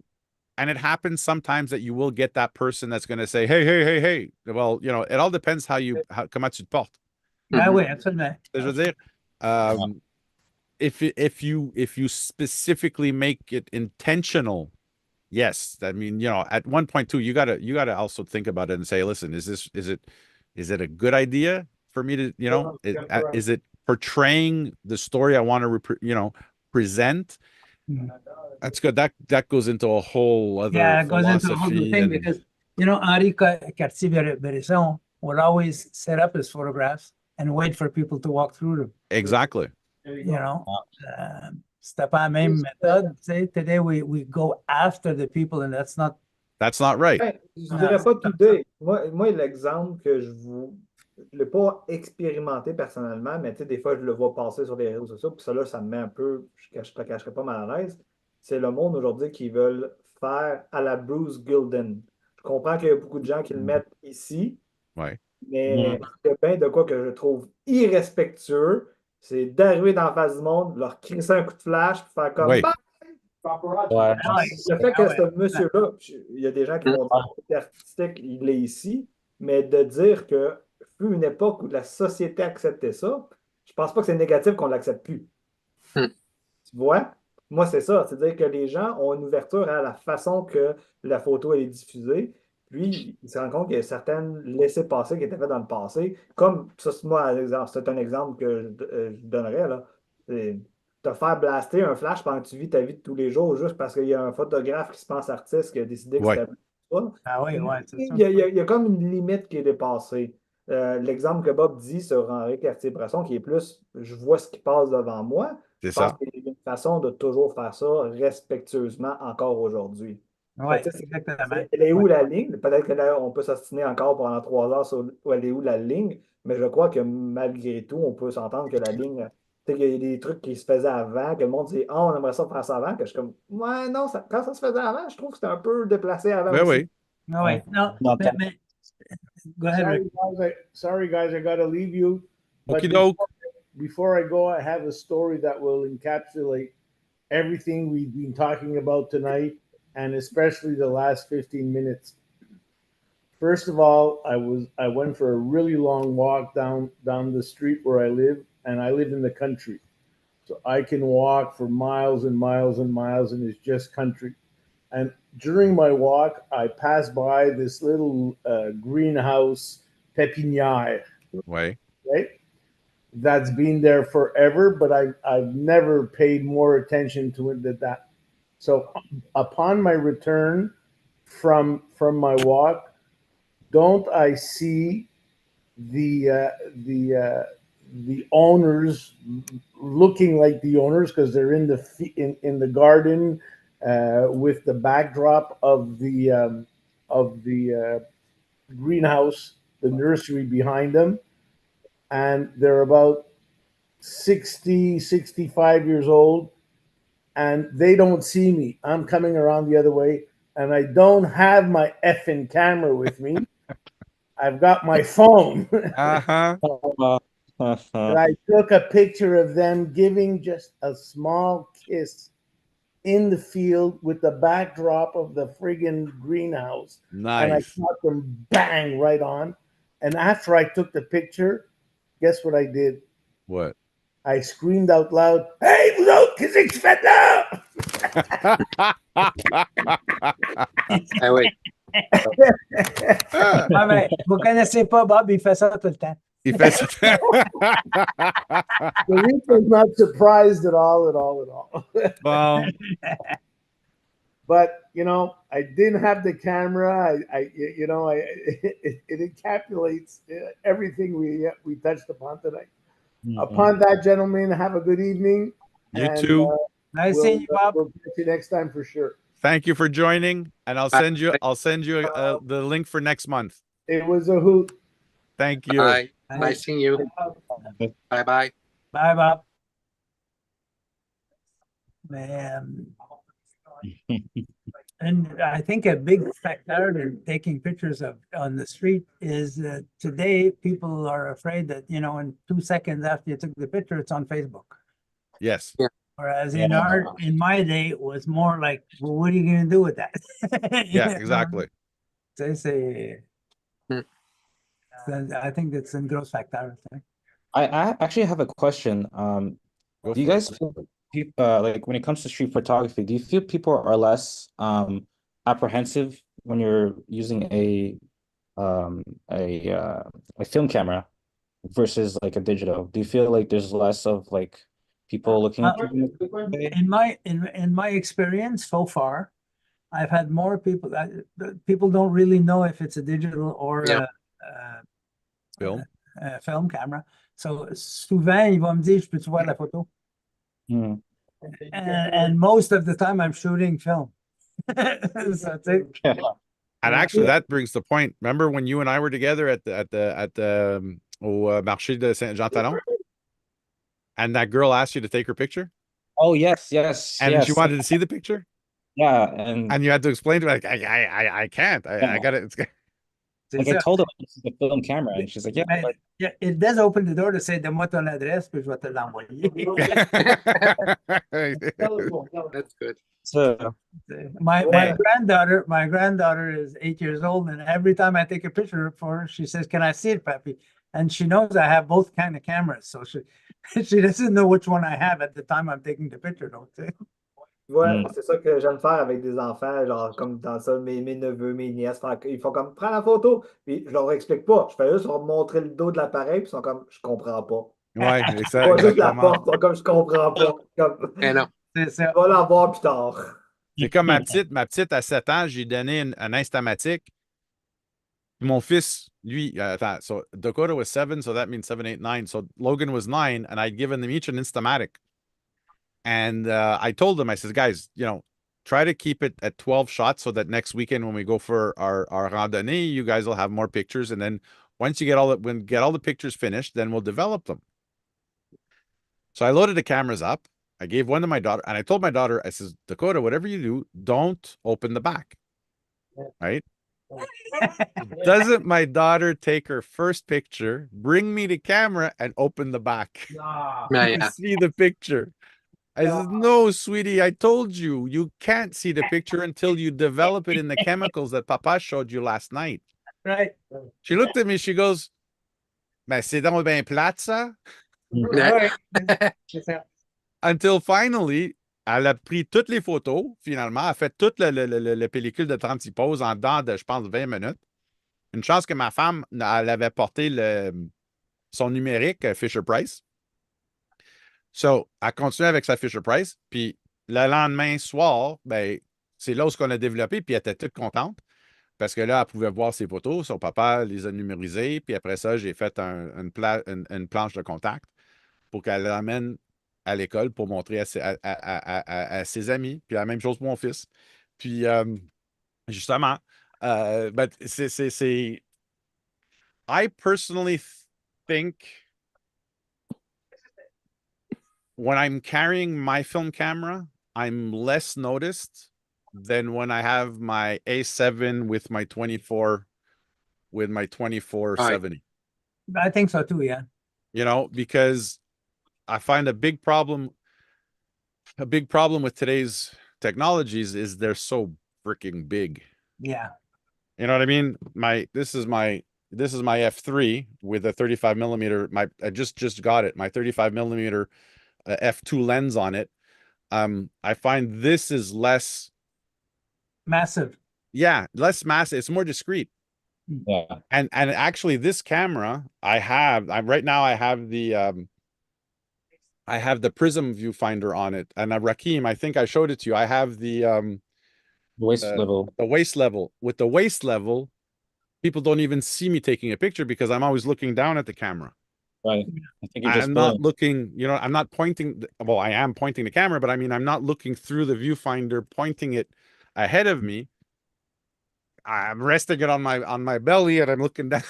and it happens sometimes that you will get that person that's going to say, hey, hey, hey, hey. Well, you know, it all depends comment tu te portes. Ben oui, absolument. Je veux dire, if you specifically make it intentional, yes. I mean, you know, at one point too, you gotta also think about it and say, listen, is it a good idea for me to, you know, is it portraying the story I want to, present? That's good. That goes into a whole other Yeah, it goes into a whole new philosophy thing and because, you know, Henri Cartier-Bresson would always set up his photographs and wait for people to walk through them, exactly. you know. C'était pas la même méthode, tu sais. Today we go after the people and that's not. That's not right. Ben, je dirais pas today. Moi, l'exemple que je l'ai pas expérimenté personnellement, mais tu sais, des fois, je le vois passer sur les réseaux sociaux, puis ça, là, ça me met un peu, je te cacherai pas mal à l'aise. C'est le monde aujourd'hui qui veulent faire à la Bruce Gilden. Je comprends qu'il y a beaucoup de gens qui le mettent ici, Ouais. mais il y a bien de quoi que je trouve irrespectueux, c'est d'arriver dans la face du monde, leur crisser un coup de flash, puis faire comme Oui. bah, Ouais. le fait que ce monsieur-là, il y a des gens qui vont dire que c'est artistique, il est ici, mais de dire que fut une époque où la société acceptait ça, je pense pas que c'est négatif qu'on l'accepte plus. Tu vois? Moi, c'est ça. C'est-à-dire que les gens ont une ouverture à la façon que la photo est diffusée. Puis, ils se rendent compte qu'il y a certaines laissés-passer qui étaient faits dans le passé. Comme ça, c'est un exemple que je donnerais, là. C'est te faire blaster un flash pendant que tu vis ta vie de tous les jours juste parce qu'il y a un photographe qui se pense artiste qui a décidé que Ouais. c'était ça. Ah oui, ouais, c'est ça. Il y a comme une limite qui est dépassée. L'exemple que Bob dit sur Henri Cartier-Bresson, qui est plus je vois ce qui passe devant moi, C'est je pense ça. qu'il y a une façon de toujours faire ça respectueusement encore aujourd'hui. Ouais, Fait que, tu sais, exactement. elle est où Ouais. la ligne? Peut-être que là, on peut s'ostiner encore pendant 3 heures sur où elle est où la ligne, mais je crois que malgré tout, on peut s'entendre que la ligne, tu sais, qu'il y a des trucs qui se faisaient avant, que le monde dit, ah, on aimerait ça faire ça avant, que je suis comme, ouais, non, quand ça se faisait avant, je trouve que c'était un peu déplacé avant Ben aussi. oui. Ah ouais. No, No, mais go ahead, Rick. Sorry guys, I gotta leave you. But Okie doke. before I go, I have a story that will encapsulate everything we've been talking about tonight, and especially the last 15 minutes. First of all, I went for a really long walk down the street where I live, and I live in the country. So I can walk for miles and miles and miles, and it's just country. And during my walk, I passed by this little greenhouse pépinière, Ouais. right? That's been there forever, but I've never paid more attention to it than that. So upon my return from my walk, don't I see the owners looking like the owners because they're in the garden with the backdrop of the greenhouse, the nursery behind them, and they're about 60, 65 years old, and they don't see me. I'm coming around the other way, and I don't have my effing camera with me. I've got my phone. Uh-huh. And I took a picture of them giving just a small kiss in the field with the backdrop of the friggin' greenhouse. And I Nice. caught them bang right on. And after I took the picture, guess what I did? What? I screamed out loud, "Hey, vous autres, qu'est-ce que tu faites là?" Ah oui. Ah, ben, vous connaissez pas Bob, il fait ça tout le temps. Il fait ça. The Reef was not surprised at all. Bon. But you know, I didn't have the camera. It encapsulates everything we touched upon tonight. Upon that, gentlemen, have a good evening. You too. Nice seeing you, Bob. We'll catch you next time for sure. Thank you for joining, and I'll send you the link for next month. It was a hoot. Thank you. Bye. Nice seeing you. Bye-bye. Bye, Bob. Man. And I think a big factor in taking pictures of on the street is that today people are afraid that, you know, in 2 seconds after you took the picture, it's on Facebook. Yes. Whereas in my day, it was more like, well, what are you going to do with that? Yeah, exactly. They say, I think that's a gross factor. I actually have a question. Go Do you for it. guys feel like when it comes to street photography, do you feel people are less apprehensive when you're using a film camera versus like a digital? Do you feel like there's less of like people looking at you. In my experience so far, I've had more people people don't really know if it's a digital or Yeah. Film. a film camera. So souvent, il va me dire, je peux-tu voir la photo? Hmm. And most of the time I'm shooting film. So it's it. And actually, that brings the point. Remember when you and I were together at the au marché de Saint-Jean-Talon, and that girl asked you to take her picture, Oh yes, yes, and yes. she wanted to see the picture, Yeah, and and you had to explain to her like, I can't. I got it. like I told her this is a film camera, and she's like, yeah, Mais, but yeah, it does open the door to say, donne-moi ton adresse, puis je vais te l'envoyer. That's good. so My Yeah. granddaughter is 8 years old, and every time I take a picture for her, she says, "Can I see it, Papi?" And she knows I have both kind of cameras, so she doesn't know which one I have at the time I'm taking the picture, don't you? Ouais, Mm. c'est ça que j'aime faire avec des enfants, genre comme dans ça, mes neveux, mes nièces, ils font comme prends la photo, puis je leur explique pas. Je fais juste leur montrer le dos de l'appareil, puis ils sont comme je comprends pas. Ouais, Pas juste la exactement. porte, ils sont comme je comprends pas. Comme, Eh non. C'est ça. va la voir plus tard. C'est comme ma petite à 7 ans, j'ai donné un Instamatic. Mon fils, lui, attends, so Dakota was 7, so that means 7, 8, 9. So Logan was 9, and I'd given them each an Instamatic. And I told them, I said, guys, try to keep it at 12 shots so that next weekend when we go for our randonnée, you guys will have more pictures. And then once you get all the pictures finished, then we'll develop them. So I loaded the cameras up. I gave one to my daughter, and I told my daughter, I says, Dakota, whatever you do, don't open the back. Right? Doesn't my daughter take her first picture, bring me the camera, and open the back Yeah, to yeah. see the picture? I said, no, sweetie, I told you, you can't see the picture until you develop it in the chemicals that Papa showed you last night. Right. She looked at me, she goes, mais c'est donc bien plate, ça? Ouais. C'est ça. Until finally, elle a pris toutes les photos, finalement, elle a fait toute le pellicule de 36 poses en dedans de, je pense, 20 minutes. Une chance que ma femme, elle avait porté son numérique Fisher Price. So, elle continue avec sa Fisher Price. Puis, le lendemain soir, ben, c'est là où qu'on a développé, puis elle était toute contente. Parce que là, elle pouvait voir ses photos. Son papa les a numérisées. Puis après ça, j'ai fait une planche de contact pour qu'elle l'amène à l'école pour montrer à ses amis. Puis la même chose pour mon fils. Puis, justement, but I personally think when I'm carrying my film camera, I'm less noticed than when I have my A7 with my 2470. I think so too, yeah. Because I find a big problem with today's technologies is they're so freaking big. Yeah. You know what I mean? This is my f3 with a 35 millimeter. I just got it. My 35 millimeter f2 lens on it. I find this is less massive. Yeah, less massive. It's more discreet. yeah, And actually, this camera right now I have the prism viewfinder on it. And Rakeem, I think I showed it to you. I have the waist level. The waist level. With the waist level, people don't even see me taking a picture because I'm always looking down at the camera. Right. I think you're just I'm not looking, I'm not pointing. Well, I am pointing the camera, but I mean, I'm not looking through the viewfinder, pointing it ahead of me. I'm resting it on my belly and I'm looking down.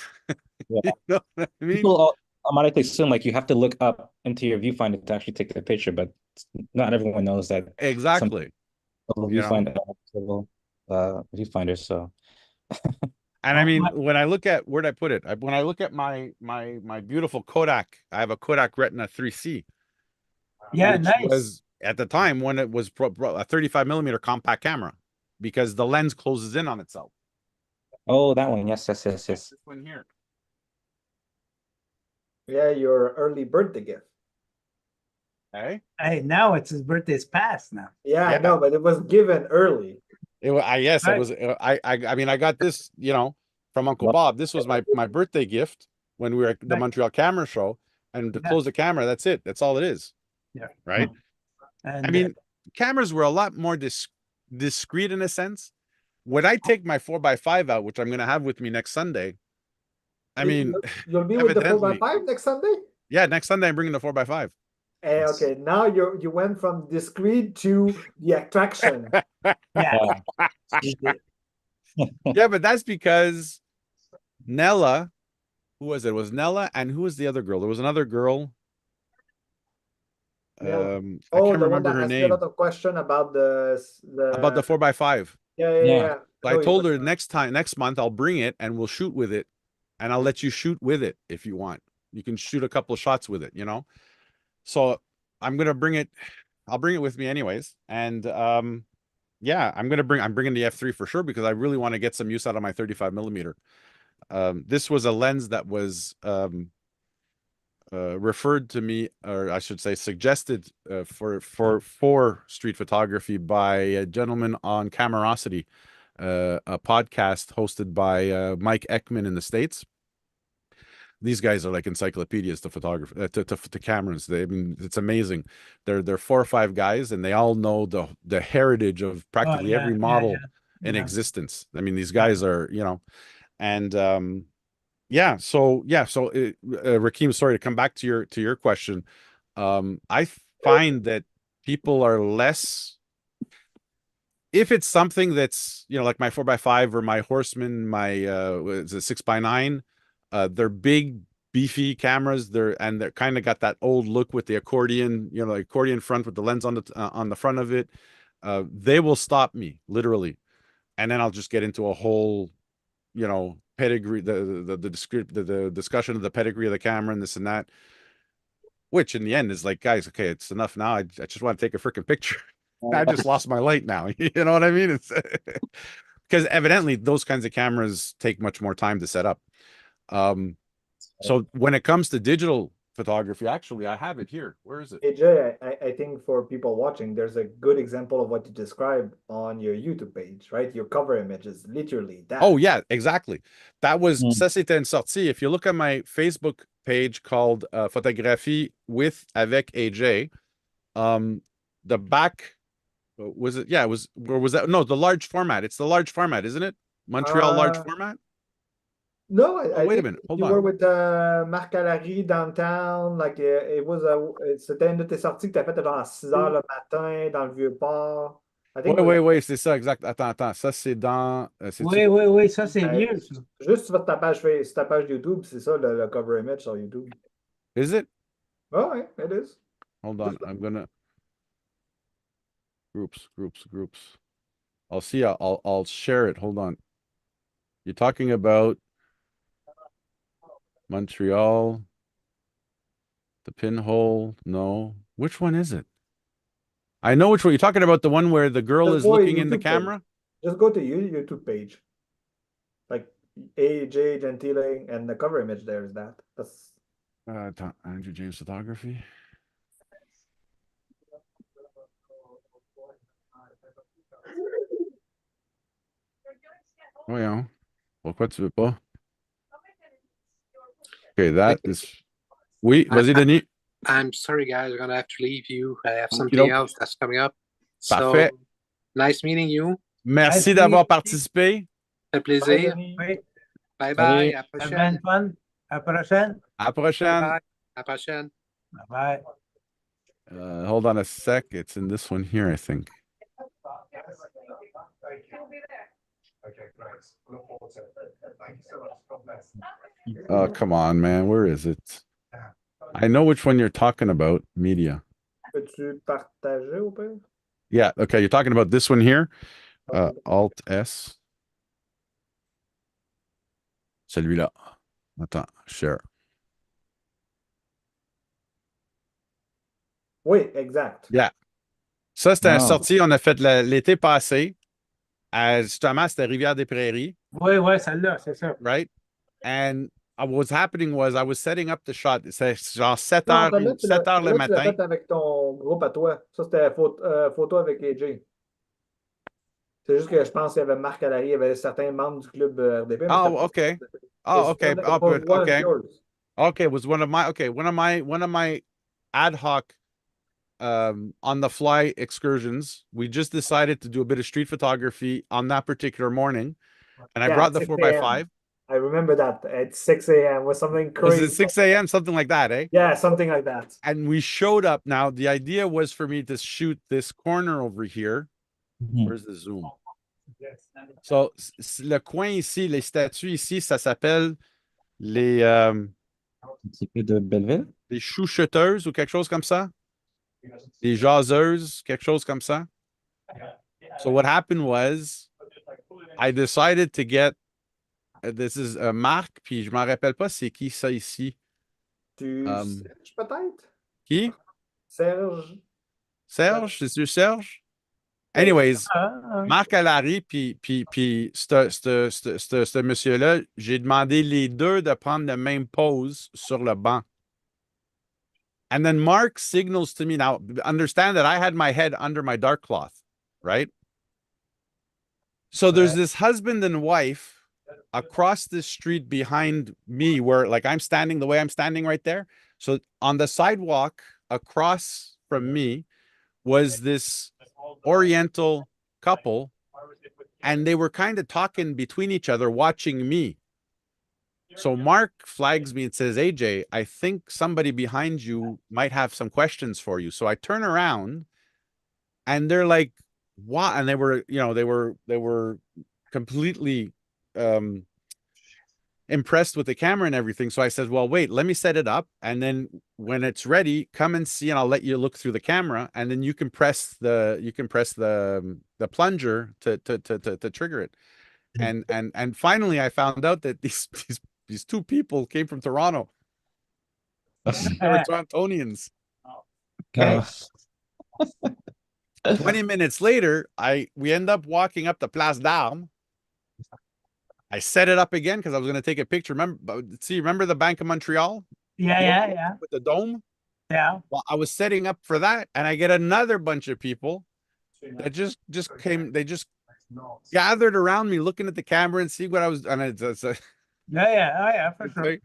Yeah. You know what I mean? People automatically assume like you have to look up into your viewfinder to actually take the picture, but not everyone knows that. Exactly. Viewfinder, viewfinder. So. And I mean, when I look at, where'd I put it? When I look at my beautiful Kodak, I have a Kodak Retina 3C. Yeah, which nice. Was at the time when it was a 35 millimeter compact camera because the lens closes in on itself. Oh, that one. Yes. This one here. Yeah, your early birthday gift. Hey, now it's his birthday's past now. Yeah, I know, but it was given early. It was, yes, Right. it was. I mean, I got this, from Uncle Bob. This was my birthday gift when we were at the Right. Montreal Camera Show, and to Yeah. close the camera, that's it. That's all it is. Yeah. Right. And I mean, cameras were a lot more discreet in a sense. When I take my 4x5 out, which I'm going to have with me next Sunday, I mean, you'll be with the evidently, 4x5 next Sunday? yeah, next Sunday I'm bringing the 4x5. Hey, okay, now you went from discreet to the attraction. yeah, Yeah. Yeah, but that's because Nella, who was it? It was Nella, and who was the other girl? There was another girl. I can't the one remember that her asked you a name. lot of question about About the 4x5. yeah. So I told her next month I'll bring it and we'll shoot with it, and I'll let you shoot with it if you want. You can shoot a couple of shots with it, you know. So I'm gonna bring it. I'll bring it with me anyways, and yeah, I'm bringing the f3 for sure because I really want to get some use out of my 35 millimeter. This was a lens that was referred to me, or I should say suggested for street photography by a gentleman on Camerosity, a podcast hosted by Mike Ekman in the States. These guys are like encyclopedias to photography, to cameras. I mean, it's amazing. They're 4 or 5 guys, and they all know the heritage of practically every model in existence. I mean, these guys are, you know, and So Rakeem, sorry to come back to your question. I find that people are less, if it's something that's, you know, like my 4x5 or my Horseman, my is it 6x9, they're big, beefy cameras. They're kind of got that old look with the accordion, you know, like accordion front with the lens on the front of it. They will stop me literally, and then I'll just get into a whole, you know, pedigree, the discussion of the pedigree of the camera and this and that, which in the end is like, guys, okay, it's enough now. I just want to take a freaking picture. I just lost my light now. You know what I mean? It's because evidently those kinds of cameras take much more time to set up. So when it comes to digital photography, actually, I have it here. Where is it? AJ, I think for people watching, there's a good example of what you described on your YouTube page, right? Your cover image is literally that. Oh yeah, exactly. That was ça c'était une sortie. If you look at my Facebook page called Photographie with avec AJ, the back was it? Yeah, it was. Or was that? No, the large format. It's the large format, isn't it? Montreal large format. No, Oh, wait a minute. Hold you on. were with Marc Allary downtown. Like it was c'était une de tes sorties que tu as faites genre à 6 heures le matin dans le Vieux-Port. Oui, c'est ça, exact. Attends. Ça, c'est dans. Oui, ça, c'est vieux, ça. Juste sur ta page YouTube, c'est ça le cover image sur YouTube. Is it? Oh, ouais, it is. Hold on. I'm gonna. Groups. I'll see. I'll share it. Hold on. You're talking about Montreal, the pinhole. No. Which one is it? I know which one. You're talking about the one where the girl is looking in the camera? Just go to your YouTube page. Like AJ Gentile and the cover image there is that. That's Andrew James Photography. Voyons. Pourquoi tu veux pas? Okay, that is. Oui, vas-y, Denis. I'm sorry, guys. We're going to have to leave you. I have something else that's coming up. Parfait. So, nice meeting you. Merci d'avoir participé. Un plaisir. Oui. Bye. À la prochaine. Fun. À la prochaine. À la prochaine. Bye. À la prochaine. Bye. Hold on a sec. It's in this one here, I think. Okay, great. Look forward to it. Thank you so much. God bless. Oh, come on, man. Where is it? I know which one you're talking about. Media. Peux-tu partager au pire? Yeah. Okay. You're talking about this one here. Alt S. Celui-là. Attends. Share. Oui, exact. Yeah. Ça, c'était une sortie. On a fait l'été passé. Justement, c'était Rivière-des-Prairies. Oui, celle-là, c'est ça. Right? And what's happening was I was setting up the shot. C'est genre 7 Non, heures, celle-là, 7 heures le tu l'as matin. fait avec ton groupe à toi. Ça, c'était photo avec AJ. C'est juste que je pense qu'il y avait Marc Allary, il y avait certains membres du club RDP. Oh, okay. Oh, okay. Oh, good. Okay. Yours. Okay, it was one of my ad hoc on the fly excursions. We just decided to do a bit of street photography on that particular morning. And I Yeah, brought the 6 4x5. I remember that at 6 a.m. was something Was crazy. it 6 a.m., something like that, eh? Yeah, something like that. And we showed up. Now, the idea was for me to shoot this corner over here. Where's the zoom? So, le coin ici, les statues ici, ça s'appelle les de Belleville? les chouchoteuses ou quelque chose comme ça. Les jaseuses, quelque chose comme ça. So what happened was, I decided to get, this is a marque, puis je m'en rappelle pas c'est qui ça ici. Serge, peut-être? Qui? Serge. Serge? C'est sûr Serge? Anyways, Marc Allary, puis ce monsieur-là, j'ai demandé les deux de prendre la même pose sur le banc. And then Mark signals to me. Now, understand that I had my head under my dark cloth, right? So there's this husband and wife across the street behind me where, like, I'm standing the way I'm standing right there. So on the sidewalk across from me was this Oriental couple, and they were kind of talking between each other, watching me. So Mark flags me and says, AJ, I think somebody behind you might have some questions for you. So I turn around and they're like, what? And they were, they were completely impressed with the camera and everything. So I said, well, wait, let me set it up. And then when it's ready, come and see, and I'll let you look through the camera. And then you can press the plunger to trigger it. And finally I found out that these two people came from Toronto. They were Torontonians. Okay. 20 minutes later, we end up walking up the Place d'Armes. I set it up again because I was going to take a picture. Remember the Bank of Montreal? Yeah. With the dome? Yeah. Well, I was setting up for that, and I get another bunch of people that just came. They just gathered around me, looking at the camera and see what I was. And Yeah, for sure.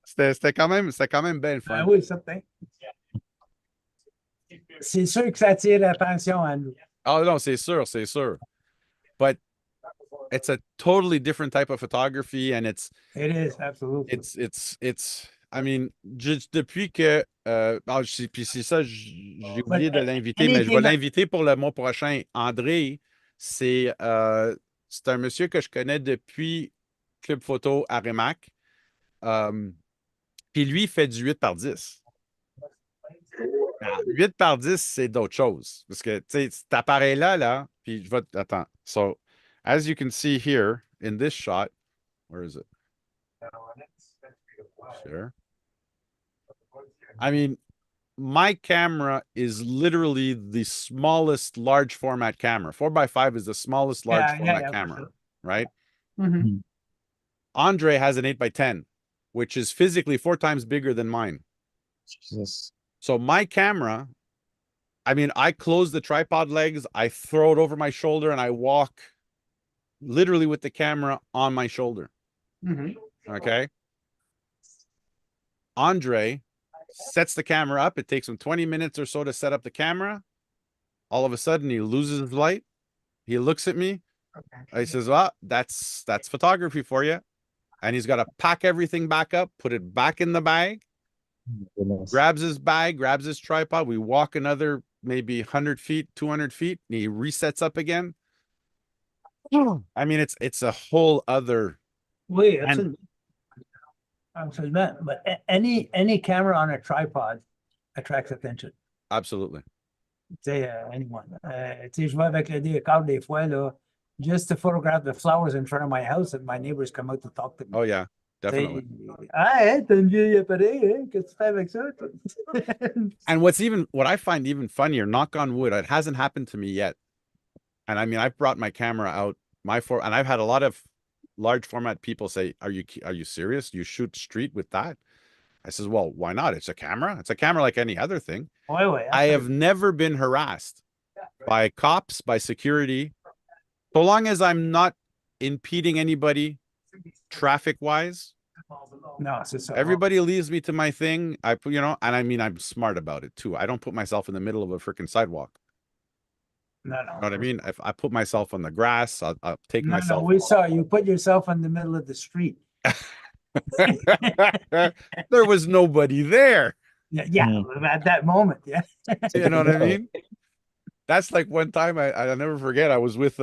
C'était quand même bien fun. Oui, certain. C'est sûr que ça attire l'attention à nous. Oh no, c'est sûr. But it's a totally different type of photography, and it is absolutely. It's. I mean, juste depuis que puis c'est ça, j'ai oublié de l'inviter, mais je vais l'inviter pour le mois prochain. André, c'est un monsieur que je connais depuis Club Photo à Rémac. Puis lui, il fait du 8x10. 8x10, c'est d'autres choses. Parce que, tu sais, cet appareil-là, puis je vais... Attends. So, as you can see here, in this shot, where is it? Sure. I mean, my camera is literally the smallest large format camera. 4x5 is the smallest large format camera, sure. Right? Mm-hmm. Andre has an 8x10, which is physically 4 times bigger than mine. Jesus. So my camera, I mean, I close the tripod legs, I throw it over my shoulder, and I walk literally with the camera on my shoulder. Mm-hmm. Okay. Andre sets the camera up. It takes him 20 minutes or so to set up the camera. All of a sudden, he loses his light. He looks at me. He says, well, that's photography for you. And he's got to pack everything back up, put it back in the bag, grabs his bag, grabs his tripod. We walk another maybe 100 feet, 200 feet, and he resets up again. I mean, it's a whole other. Oui, absolutely. But any camera on a tripod attracts attention. Absolutely. Tu sais, anyone. Tu sais, je vais avec le DSLR des fois, là, just to photograph the flowers in front of my house, and my neighbors come out to talk to me. Oh, yeah, definitely. Hey, t'as une vieille appareil, hein? Qu'est-ce que tu fais avec ça? And what I find even funnier, knock on wood, it hasn't happened to me yet. And I mean, I've brought my camera out, and I've had a lot of large format people say, are you serious? You shoot street with that? I says, well, why not? It's a camera. It's a camera like any other thing. I have never been harassed by cops, by security, so long as I'm not impeding anybody traffic wise. Non, c'est ça. Everybody leaves me to my thing. I put, and I mean, I'm smart about it too. I don't put myself in the middle of a freaking sidewalk. No, You know what I mean? If I put myself on the grass, I'll take No, myself. we saw you put yourself in the middle of the street. There was nobody there. Yeah, at that moment, yeah. You know what I mean? That's like one time I'll never forget. I was with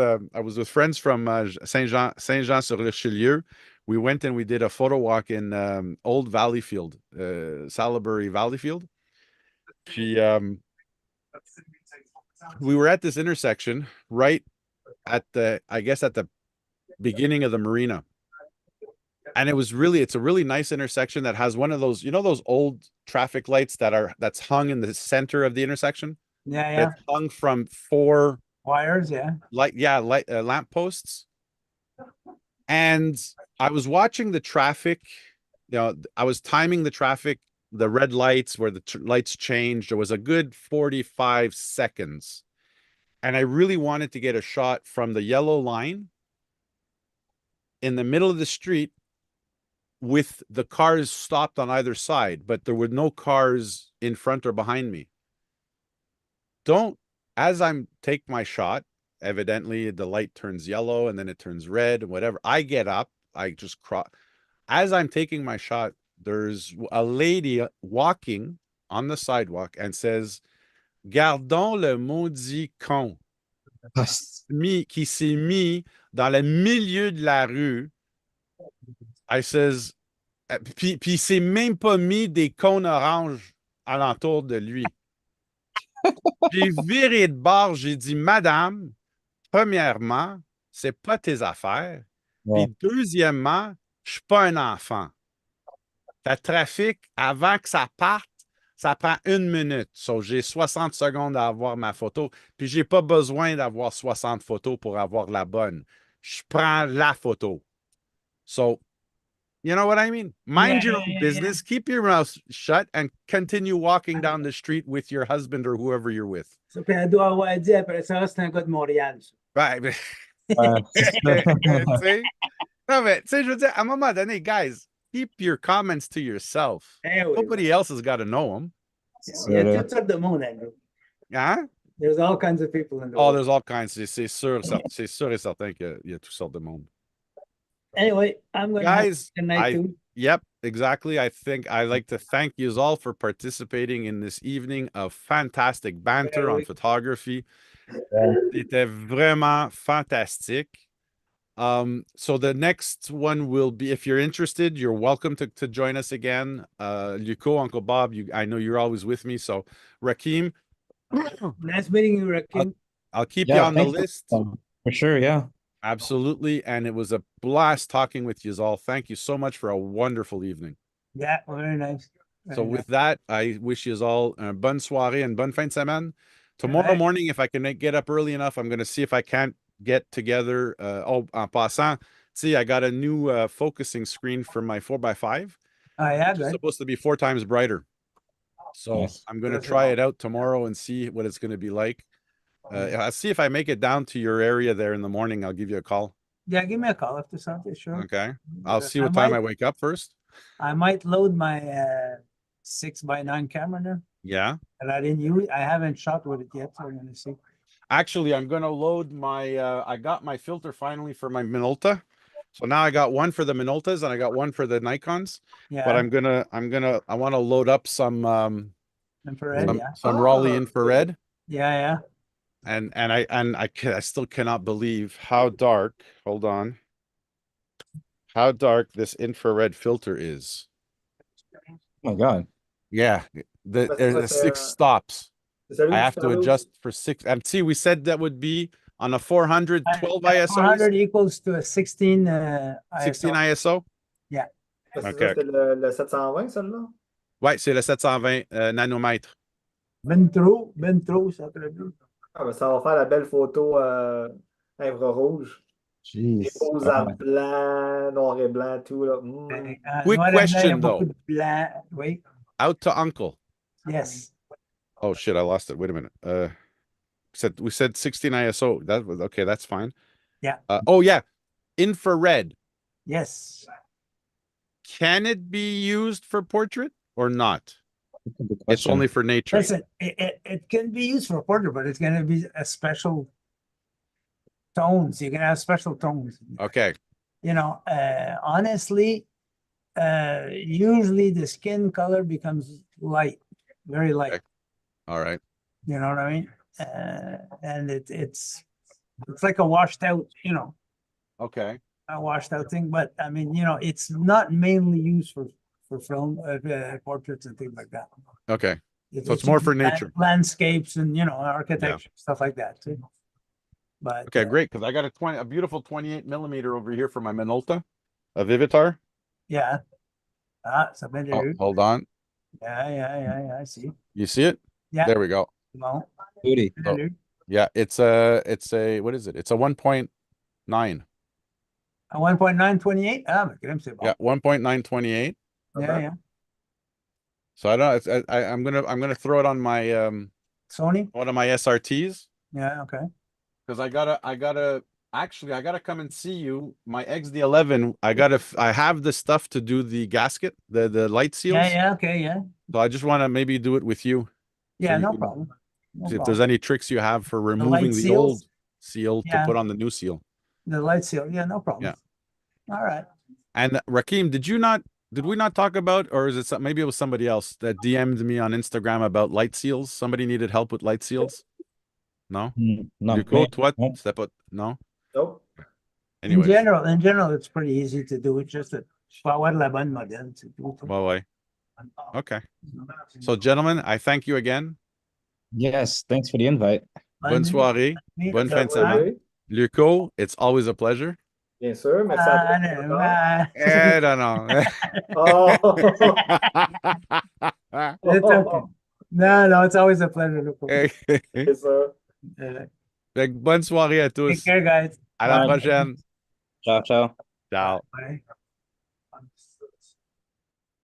friends from Saint-Jean-sur-Richelieu. We went and we did a photo walk in Old Valleyfield, Salisbury Valleyfield. We were at this intersection right at the beginning of the marina. And it's a really nice intersection that has one of those, those old traffic lights that's hung in the center of the intersection. Yeah, That's hung from 4 wires, yeah. Lamp posts. And I was watching the traffic. I was timing the traffic, the red lights where the lights changed. It was a good 45 seconds. And I really wanted to get a shot from the yellow line in the middle of the street with the cars stopped on either side, but there were no cars in front or behind me. As I'm take my shot, evidently the light turns yellow and then it turns red and whatever. I get up, I just cross. As I'm taking my shot, there's a lady walking on the sidewalk and says, "Gardons le maudit con," qui s'est mis dans le milieu de la rue. I says, puis il s'est même pas mis des cônes oranges alentour de lui. J'ai viré de bord, j'ai dit, Madame, premièrement, c'est pas tes affaires. Ouais. Puis deuxièmement, je suis pas un enfant. Le trafic, avant que ça parte, ça prend 1 minute. So, j'ai 60 secondes à avoir ma photo. Puis j'ai pas besoin d'avoir 60 photos pour avoir la bonne. Je prends la photo. So, you know what I mean? Mind your own business. Keep your mouth shut and continue walking down the street with your husband or whoever you're with. Ça, puis elle doit avoir dit après ça, c'est un gars de Montréal. Ça. Right. Non, mais, tu sais, je veux dire, à un moment donné, guys, keep your comments to yourself. Eh oui, Nobody else has got to know them. Il y a toutes sortes de monde, Andrew. Hein? There's all kinds of people in the Oh, world. there's all kinds. C'est sûr et certain qu'il y a toutes sortes de monde. Anyway, I'm going to have Guys, a good night too. Yep, exactly. I think I'd like to thank you all for participating in this evening of fantastic banter on photography. C'était vraiment fantastique. So the next one will be, if you're interested, you're welcome to join us again. Luco, Uncle Bob, I know you're always with me. So Rakim. Nice meeting you, Rakim. I'll keep you on the list. For sure, yeah. Absolutely. And it was a blast talking with you all. Thank you so much for a wonderful evening. Yeah, very nice. So with that, I wish you all bonne soirée and bonne fin de semaine. Tomorrow morning, if I can get up early enough, I'm going to see if I can't get together. En passant, see, I got a new focusing screen for my 4x5. Oh, yeah, It's good. supposed to be 4 times brighter. So Nice. I'm going to try it out tomorrow and see what it's going to be like. I'll see if I make it down to your area there in the morning. I'll give you a call. Yeah, give me a call if there's something, sure. Okay. I'll see what time I wake up first. I might load my 6x9 camera there. Yeah. And I haven't shot with it yet, so I'm gonna see. Actually, I'm going to load my, I got my filter finally for my Minolta. So now I got one for the Minoltas and I got one for the Nikons. Yeah. But I want to load up some infrared, some Raleigh infrared. Yeah. And I still cannot believe how dark, hold on, how dark this infrared filter is. Oh my God. Yeah. There's 6 stops. I have to adjust for 6. And see, we said that would be on a 412 ISO. 400 equals to a 16 16 ISO. ISO? Yeah. Okay. C'est le 720, celle-là? Ouais, c'est le 720 nanomètres. Ben trop, ça très bien. Ah, ben, ça va faire la belle photo infrarouge. Jeez. Les beaux arbres blancs, noir et blanc, tout. Là. Quick noir et blanc, question, il y a though. beaucoup de blanc. Oui. Out to Uncle. Yes. Oh shit, I lost it. Wait a minute. We said 16 ISO. That was okay, that's fine. Yeah. Oh yeah. Infrared. Yes. can it be used for portrait or not? Good It's question. only for nature. Listen, it can be used for portrait, but it's gonna be a special tones. You can have special tones. Okay. You know, honestly, usually the skin color becomes light, very light. Okay. All right. You know what I mean? And it's like a washed out, you know, Okay. a washed out thing. But I mean, you know, it's not mainly used for film, portraits and things like that. Okay. So it's more for nature. Landscapes and, you know, architecture, stuff like that too. But Okay, great. Because I got a beautiful 28 millimeter over here for my Minolta, a Vivitar. yeah. So Oh, hold on. yeah, I see. You see it? Yeah. There we go. No. Beauty. So, yeah, it's a what is it? It's a 1.9. A 1.928? Ah, mais crème, c'est bon. Yeah, 1.928. Yeah. So I don't know. I'm gonna throw it on my Sony? one of my SRTs Yeah, okay. because I gotta come and see you. My XD11. I have the stuff to do the gasket, the light seals. Yeah, okay, yeah. So I just want to maybe do it with you. Yeah, you no can problem. No See if problem. there's any tricks you have for light removing the old seals? seal to Yeah. put on the new seal. The light seal, yeah, no problem. All right. And Rakim, did we not talk about, or is it maybe it was somebody else that DM'd me on Instagram about light seals? Somebody needed help with light seals? No? Non, Luco, mais- toi, non. c'était pas, no? Nope. Anyways, In general, it's pretty easy to do. It's just that faut avoir la bonne modèle, c'est tout. well, ouais. Okay. So, gentlemen, I thank you again. Yes, thanks for the invite. Bonne soirée. Bonne fin de Merci. semaine. Luco, it's always a pleasure. Bien sûr, merci à toi. I don't know. Oh. It's okay. No, it's always a pleasure. Look. C'est ça. Fait que bonne soirée à tous. Take care, guys. À la Bye. prochaine. Ciao, ciao. Ciao. Bye.